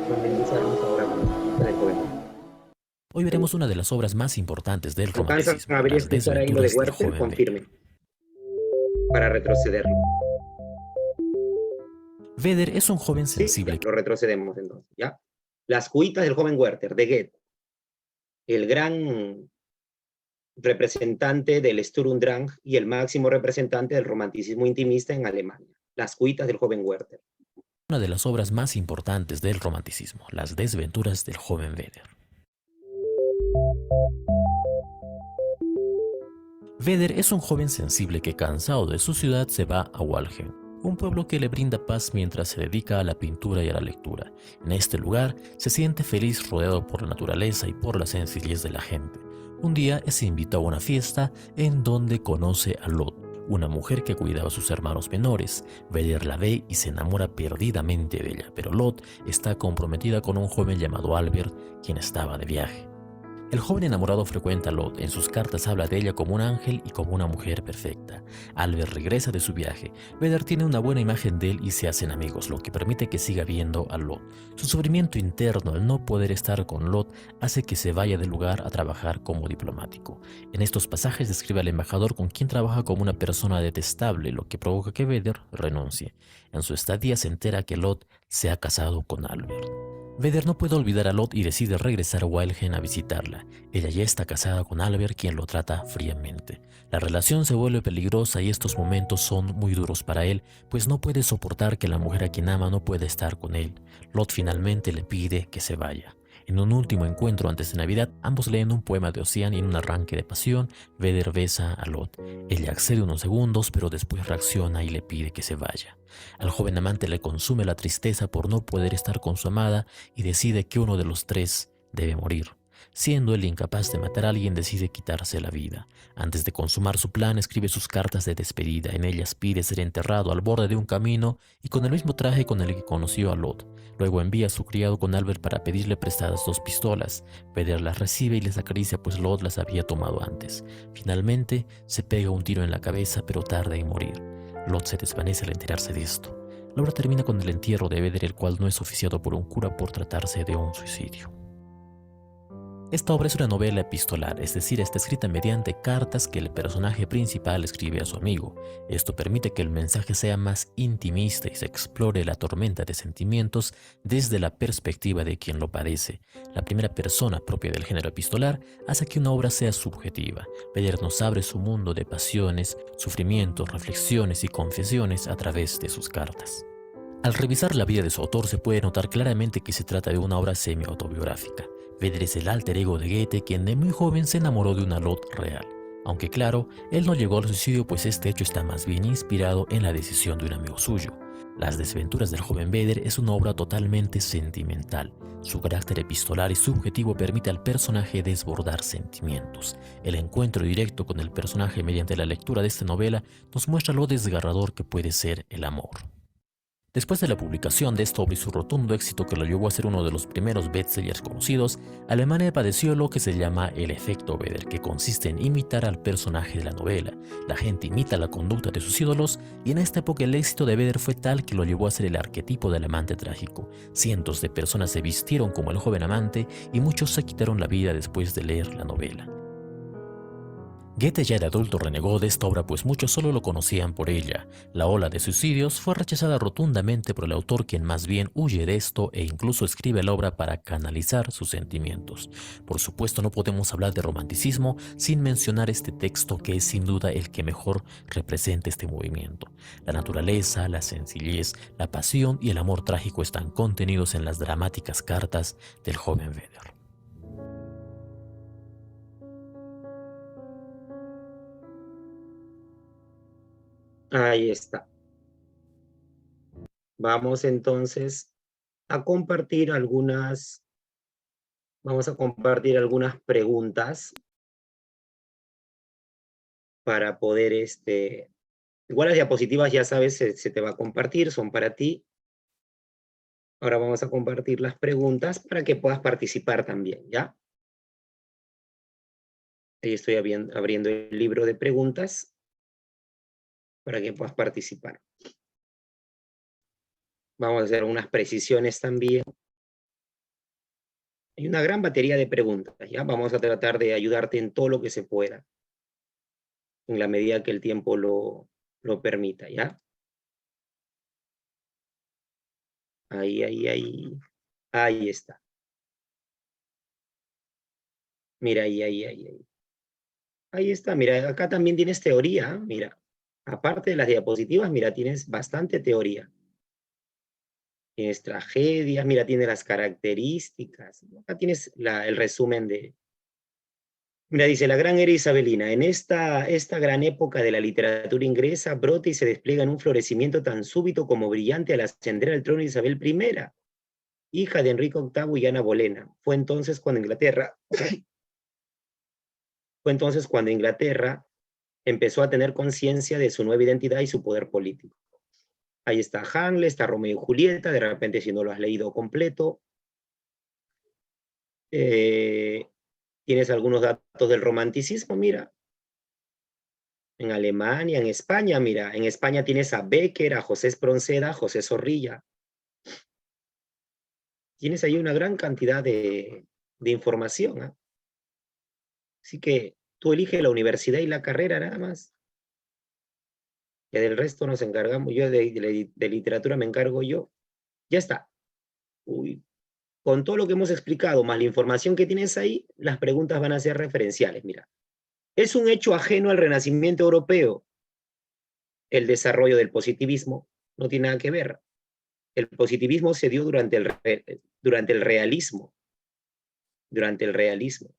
Speaker 1: Familiarizarnos ahora con las cuitas del joven Werther.
Speaker 3: Hoy veremos una de las obras más importantes del
Speaker 1: ¿Alcanzan
Speaker 3: romanticismo,
Speaker 1: a ver y
Speaker 3: Las
Speaker 1: escuchar ahí lo de
Speaker 3: desventuras del
Speaker 1: Werther?
Speaker 3: joven Vedder.
Speaker 1: Confirme. Para retrocederlo.
Speaker 3: Vedder es un joven
Speaker 1: Sí,
Speaker 3: sensible
Speaker 1: ya, lo retrocedemos entonces, ¿ya? Las cuitas del joven Werther, de Goethe, el gran representante del Sturm und Drang y el máximo representante del romanticismo intimista en Alemania. Las cuitas del joven Werther.
Speaker 3: una de las obras más importantes del romanticismo, Las desventuras del joven Vedder. Vedder es un joven sensible que, cansado de su ciudad, se va a Walheim, un pueblo que le brinda paz mientras se dedica a la pintura y a la lectura. En este lugar se siente feliz rodeado por la naturaleza y por la sencillez de la gente. Un día es invitado a una fiesta en donde conoce a Lot, una mujer que cuidaba a sus hermanos menores. Vedder la ve y se enamora perdidamente de ella, pero Lot está comprometida con un joven llamado Albert, quien estaba de viaje. El joven enamorado frecuenta a Lot. En sus cartas habla de ella como un ángel y como una mujer perfecta. Albert regresa de su viaje. Vedder tiene una buena imagen de él y se hacen amigos, lo que permite que siga viendo a Lot. Su sufrimiento interno al no poder estar con Lot hace que se vaya del lugar a trabajar como diplomático. En estos pasajes describe al embajador con quien trabaja como una persona detestable, lo que provoca que Vedder renuncie. En su estadía se entera que Lot se ha casado con Albert. Vedder no puede olvidar a Lot y decide regresar a Walheim a visitarla. Ella ya está casada con Albert, quien lo trata fríamente. La relación se vuelve peligrosa y estos momentos son muy duros para él, pues no puede soportar que la mujer a quien ama no pueda estar con él. Lot finalmente le pide que se vaya. En un último encuentro antes de Navidad, ambos leen un poema de Ossian y en un arranque de pasión, Vedder besa a Lot. Ella accede unos segundos, pero después reacciona y le pide que se vaya. Al joven amante le consume la tristeza por no poder estar con su amada y decide que uno de los tres debe morir. Siendo él incapaz de matar a alguien, decide quitarse la vida. Antes de consumar su plan, escribe sus cartas de despedida. En ellas pide ser enterrado al borde de un camino y con el mismo traje con el que conoció a Lot. Luego envía a su criado con Albert para pedirle prestadas 2 pistolas. Vedder las recibe y les acaricia, pues Lot las había tomado antes. Finalmente, se pega un tiro en la cabeza, pero tarda en morir. Lot se desvanece al enterarse de esto. La obra termina con el entierro de Vedder, el cual no es oficiado por un cura por tratarse de un suicidio. Esta obra es una novela epistolar, es decir, está escrita mediante cartas que el personaje principal escribe a su amigo. Esto permite que el mensaje sea más intimista y se explore la tormenta de sentimientos desde la perspectiva de quien lo padece. La primera persona propia del género epistolar hace que una obra sea subjetiva. Vedder nos abre su mundo de pasiones, sufrimientos, reflexiones y confesiones a través de sus cartas. Al revisar la vida de su autor se puede notar claramente que se trata de una obra semi-autobiográfica. Vedder es el alter ego de Goethe, quien de muy joven se enamoró de una Lot real. Aunque claro, él no llegó al suicidio, pues este hecho está más bien inspirado en la decisión de un amigo suyo. Las desventuras del joven Vedder es una obra totalmente sentimental. Su carácter epistolar y subjetivo permite al personaje desbordar sentimientos. El encuentro directo con el personaje mediante la lectura de esta novela nos muestra lo desgarrador que puede ser el amor. Después de la publicación de esta obra y su rotundo éxito que lo llevó a ser uno de los primeros bestsellers conocidos, Alemania padeció lo que se llama el efecto Vedder, que consiste en imitar al personaje de la novela. La gente imita la conducta de sus ídolos y en esta época el éxito de Vedder fue tal que lo llevó a ser el arquetipo del amante trágico. Cientos de personas se vistieron como el joven amante y muchos se quitaron la vida después de leer la novela. Goethe ya de adulto renegó de esta obra, pues muchos solo lo conocían por ella. La ola de suicidios fue rechazada rotundamente por el autor, quien más bien huye de esto e incluso escribe la obra para canalizar sus sentimientos. Por supuesto, no podemos hablar de romanticismo sin mencionar este texto, que es sin duda el que mejor representa este movimiento. La naturaleza, la sencillez, la pasión y el amor trágico están contenidos en las dramáticas cartas del joven Vedder.
Speaker 1: Ahí está. Vamos entonces a compartir algunas, preguntas para poder Igual las diapositivas, ya sabes, se te va a compartir, son para ti. Ahora vamos a compartir las preguntas para que puedas participar también, ¿ya? Ahí estoy abriendo el libro de preguntas para que puedas participar. Vamos a hacer unas precisiones también. Hay una gran batería de preguntas, ¿ya? Vamos a tratar de ayudarte en todo lo que se pueda, en la medida que el tiempo lo permita, ¿ya? Ahí está. Mira, ahí. Ahí está, mira, acá también tienes teoría, mira. Aparte de las diapositivas, mira, tienes bastante teoría. Tienes tragedias, mira, tienes las características. Acá tienes el resumen de... Mira, dice, la gran era isabelina. En esta gran época de la literatura inglesa, brota y se despliega en un florecimiento tan súbito como brillante al ascender al trono de Isabel I, hija de Enrique VIII y Ana Bolena. Fue entonces cuando Inglaterra empezó a tener conciencia de su nueva identidad y su poder político. Ahí está Hamlet, está Romeo y Julieta, de repente si no lo has leído completo. Tienes algunos datos del romanticismo, mira. En Alemania, en España, mira. En España tienes a Becker, a José Espronceda, a José Zorrilla. Tienes ahí una gran cantidad de información, ¿eh? Así que tú eliges la universidad y la carrera nada más. Que del resto nos encargamos, yo de literatura me encargo yo. Ya está. Uy. Con todo lo que hemos explicado, más la información que tienes ahí, las preguntas van a ser referenciales. Mira, es un hecho ajeno al Renacimiento europeo. El desarrollo del positivismo no tiene nada que ver. El positivismo se dio durante el realismo. Durante el realismo.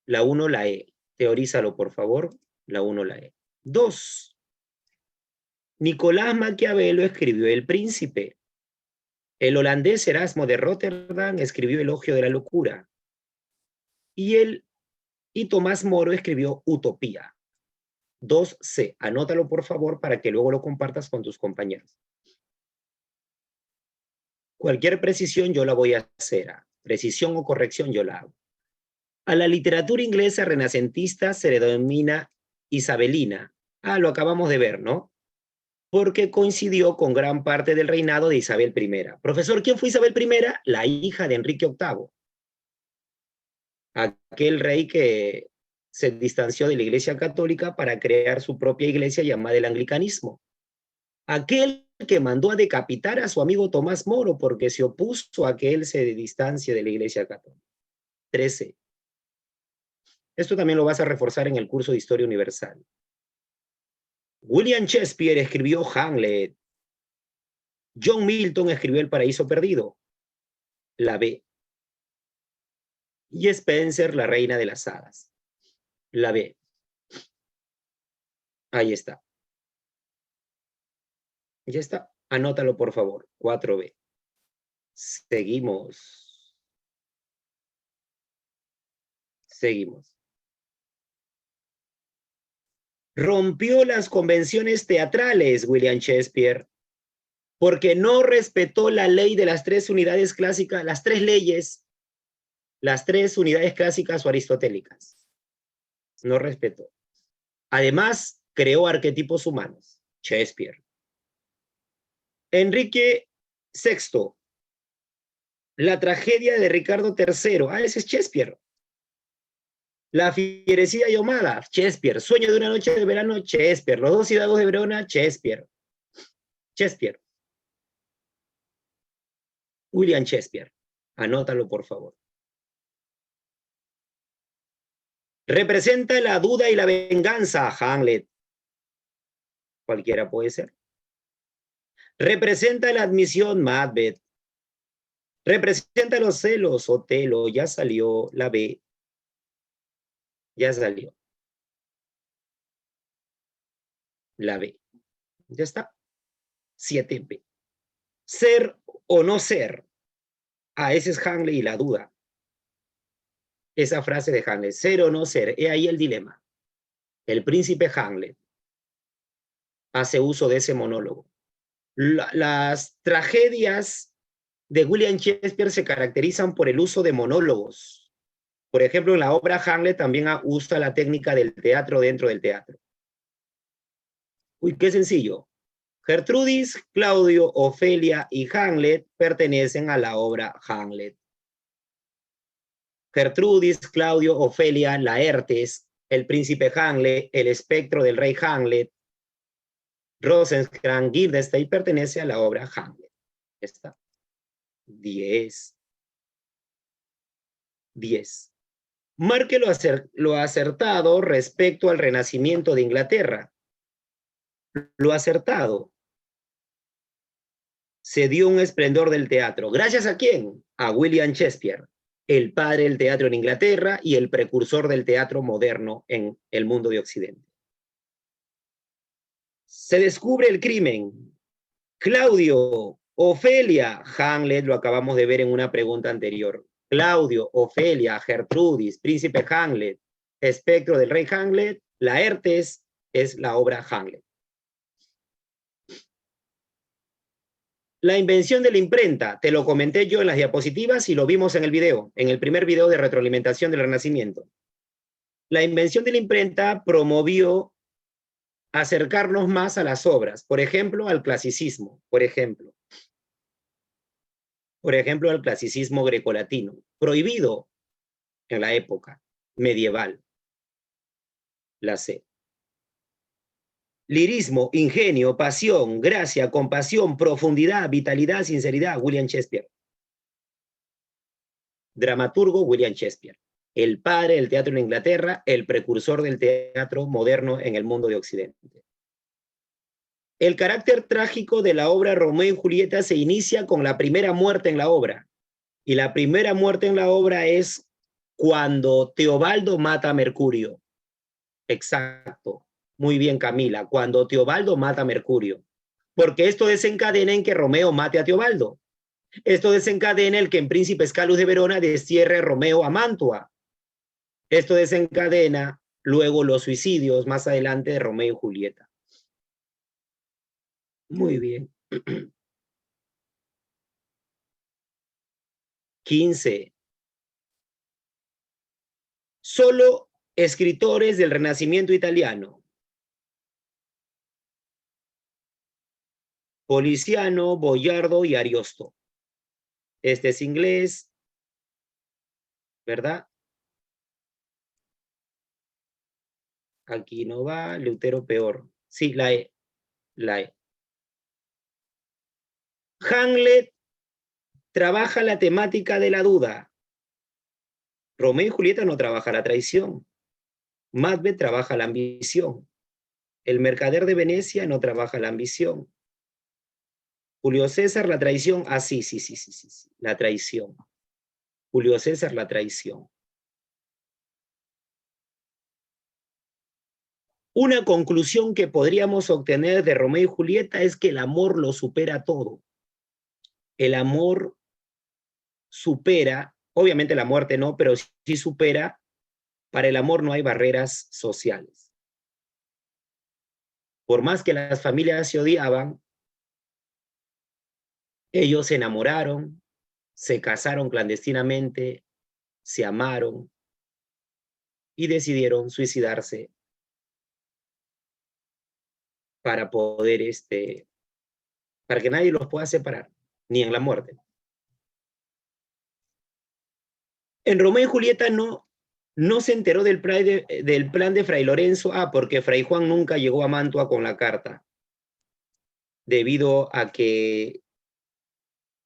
Speaker 1: La 1, la E. Teorízalo, por favor. La 1, la E. 2. Nicolás Maquiavelo escribió El Príncipe. El holandés Erasmo de Rotterdam escribió Elogio de la Locura. Y Tomás Moro escribió Utopía. 2C. Anótalo, por favor, para que luego lo compartas con tus compañeros. Cualquier precisión yo la voy a hacer. Precisión o corrección yo la hago. A la literatura inglesa renacentista se le denomina isabelina. Lo acabamos de ver, ¿no? Porque coincidió con gran parte del reinado de Isabel I. Profesor, ¿quién fue Isabel I? La hija de Enrique VIII. Aquel rey que se distanció de la Iglesia Católica para crear su propia iglesia llamada el anglicanismo. Aquel que mandó a decapitar a su amigo Tomás Moro porque se opuso a que él se distancie de la Iglesia Católica. 13. Esto también lo vas a reforzar en el curso de Historia Universal. William Shakespeare escribió Hamlet. John Milton escribió El Paraíso Perdido. La B. Y Spencer, La Reina de las Hadas. La B. Ahí está. Ya está. Anótalo, por favor. 4B. Seguimos. Rompió las convenciones teatrales, William Shakespeare, porque no respetó la ley de las 3 unidades clásicas, las 3 leyes, las 3 unidades clásicas o aristotélicas. No respetó. Además, creó arquetipos humanos. Shakespeare. Enrique VI. La tragedia de Ricardo III. Ese es Shakespeare. La fierecida Yomada, Shakespeare. Sueño de una noche de verano, Shakespeare. Los 2 hidalgos de Verona, Shakespeare. Shakespeare. William Shakespeare. Anótalo, por favor. Representa la duda y la venganza, Hamlet. Cualquiera puede ser. Representa la admisión, Macbeth. Representa los celos, Otelo. Ya salió la B. Ya salió. La B. Ya está. 7B. Ser o no ser. Ese es Hamlet y la duda. Esa frase de Hamlet. Ser o no ser. He ahí el dilema. El príncipe Hamlet. hace uso de ese monólogo. Las tragedias de William Shakespeare se caracterizan por el uso de monólogos. Por ejemplo, en la obra Hamlet también usa la técnica del teatro dentro del teatro. Uy, qué sencillo. Gertrudis, Claudio, Ofelia y Hamlet pertenecen a la obra Hamlet. Gertrudis, Claudio, Ofelia, Laertes, el príncipe Hamlet, el espectro del rey Hamlet, Rosencrantz, Guildenstern pertenece a la obra Hamlet. Está. 10. Marque lo acertado respecto al renacimiento de Inglaterra. Lo acertado. Se dio un esplendor del teatro. ¿Gracias a quién? A William Shakespeare, el padre del teatro en Inglaterra y el precursor del teatro moderno en el mundo de Occidente. Se descubre el crimen. Claudio, Ofelia, Hamlet, lo acabamos de ver en una pregunta anterior. Claudio, Ofelia, Gertrudis, príncipe Hamlet, espectro del rey Hamlet, Laertes es la obra Hamlet. La invención de la imprenta, te lo comenté yo en las diapositivas y lo vimos en el video, en el primer video de retroalimentación del Renacimiento. La invención de la imprenta promovió acercarnos más a las obras, por ejemplo, al clasicismo, por ejemplo, al clasicismo grecolatino, prohibido en la época medieval, la C. Lirismo, ingenio, pasión, gracia, compasión, profundidad, vitalidad, sinceridad, William Shakespeare. Dramaturgo, William Shakespeare. El padre del teatro en Inglaterra, el precursor del teatro moderno en el mundo de Occidente. El carácter trágico de la obra Romeo y Julieta se inicia con la primera muerte en la obra. Y la primera muerte en la obra es cuando Teobaldo mata a Mercurio. Exacto. Muy bien, Camila. Cuando Teobaldo mata a Mercurio. Porque esto desencadena en que Romeo mate a Teobaldo. Esto desencadena el que en Príncipes Calus de Verona destierre Romeo a Mantua. Esto desencadena luego los suicidios más adelante de Romeo y Julieta. Muy bien. 15. Solo escritores del Renacimiento italiano. Poliziano, Boiardo y Ariosto. Este es inglés, ¿verdad? Aquí no va, Lutero peor. Sí, la E. Hamlet trabaja la temática de la duda. Romeo y Julieta no trabaja la traición. Macbeth trabaja la ambición. El mercader de Venecia no trabaja la ambición. Julio César, la traición. Ah, sí. La traición. Julio César, la traición. Una conclusión que podríamos obtener de Romeo y Julieta es que el amor lo supera todo. El amor supera, obviamente la muerte no, pero sí supera. Para el amor no hay barreras sociales. Por más que las familias se odiaban, ellos se enamoraron, se casaron clandestinamente, se amaron y decidieron suicidarse para poder, para que nadie los pueda separar, ni en la muerte. En Romeo y Julieta no se enteró del plan de Fray Lorenzo, porque Fray Juan nunca llegó a Mantua con la carta, debido a que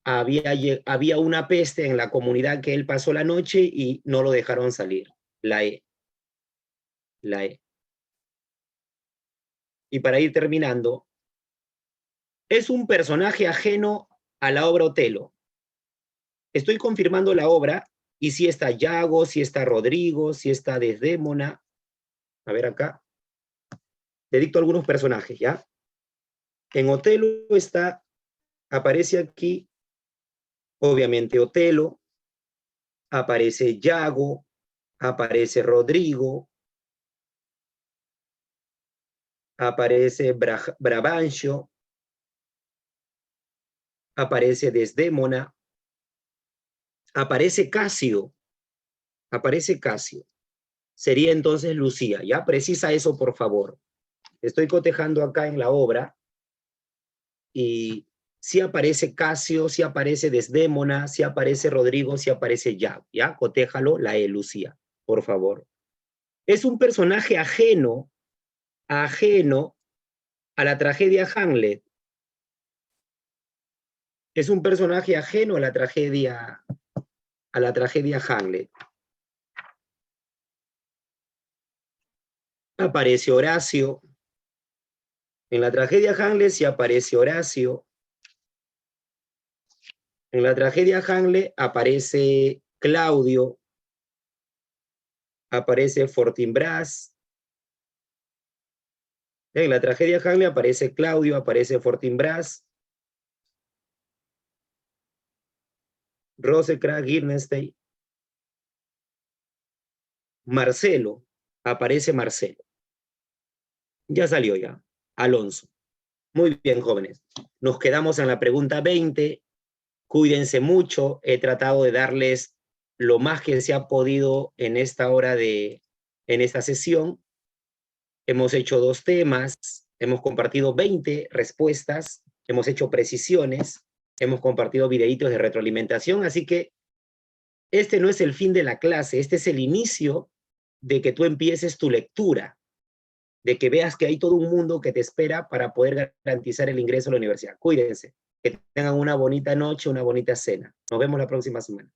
Speaker 1: había una peste en la comunidad que él pasó la noche y no lo dejaron salir. La E. Y para ir terminando, es un personaje ajeno a la obra Otelo. Estoy confirmando la obra y si está Yago, si está Rodrigo, si está Desdémona. A ver acá. Te dicto algunos personajes, ¿ya? En Otelo aparece aquí, obviamente, Otelo, aparece Yago, aparece Rodrigo, aparece Brabantio, aparece Desdémona, aparece Casio, sería entonces Lucía, ¿ya? Precisa eso, por favor. Estoy cotejando acá en la obra y sí aparece Casio, sí aparece Desdémona, sí aparece Rodrigo, sí aparece ¿ya? Cotéjalo, la E, Lucía, por favor. Es un personaje ajeno a la tragedia Hamlet. Es un personaje ajeno a la tragedia Hamlet. Aparece Horacio. En la tragedia Hamlet sí aparece Horacio. En la tragedia Hamlet aparece Claudio. Aparece Fortinbras. En la tragedia Hamlet aparece Claudio, aparece Fortinbras. Rosencrantz, Guildenstern. Marcelo. Aparece Marcelo. Ya salió ya. Alonso. Muy bien, jóvenes. Nos quedamos en la pregunta 20. Cuídense mucho. He tratado de darles lo más que se ha podido en esta en esta sesión. Hemos hecho 2 temas. Hemos compartido 20 respuestas. Hemos hecho precisiones. Hemos compartido videitos de retroalimentación. Así que este no es el fin de la clase. Este es el inicio de que tú empieces tu lectura, de que veas que hay todo un mundo que te espera para poder garantizar el ingreso a la universidad. Cuídense, que tengan una bonita noche, una bonita cena. Nos vemos la próxima semana.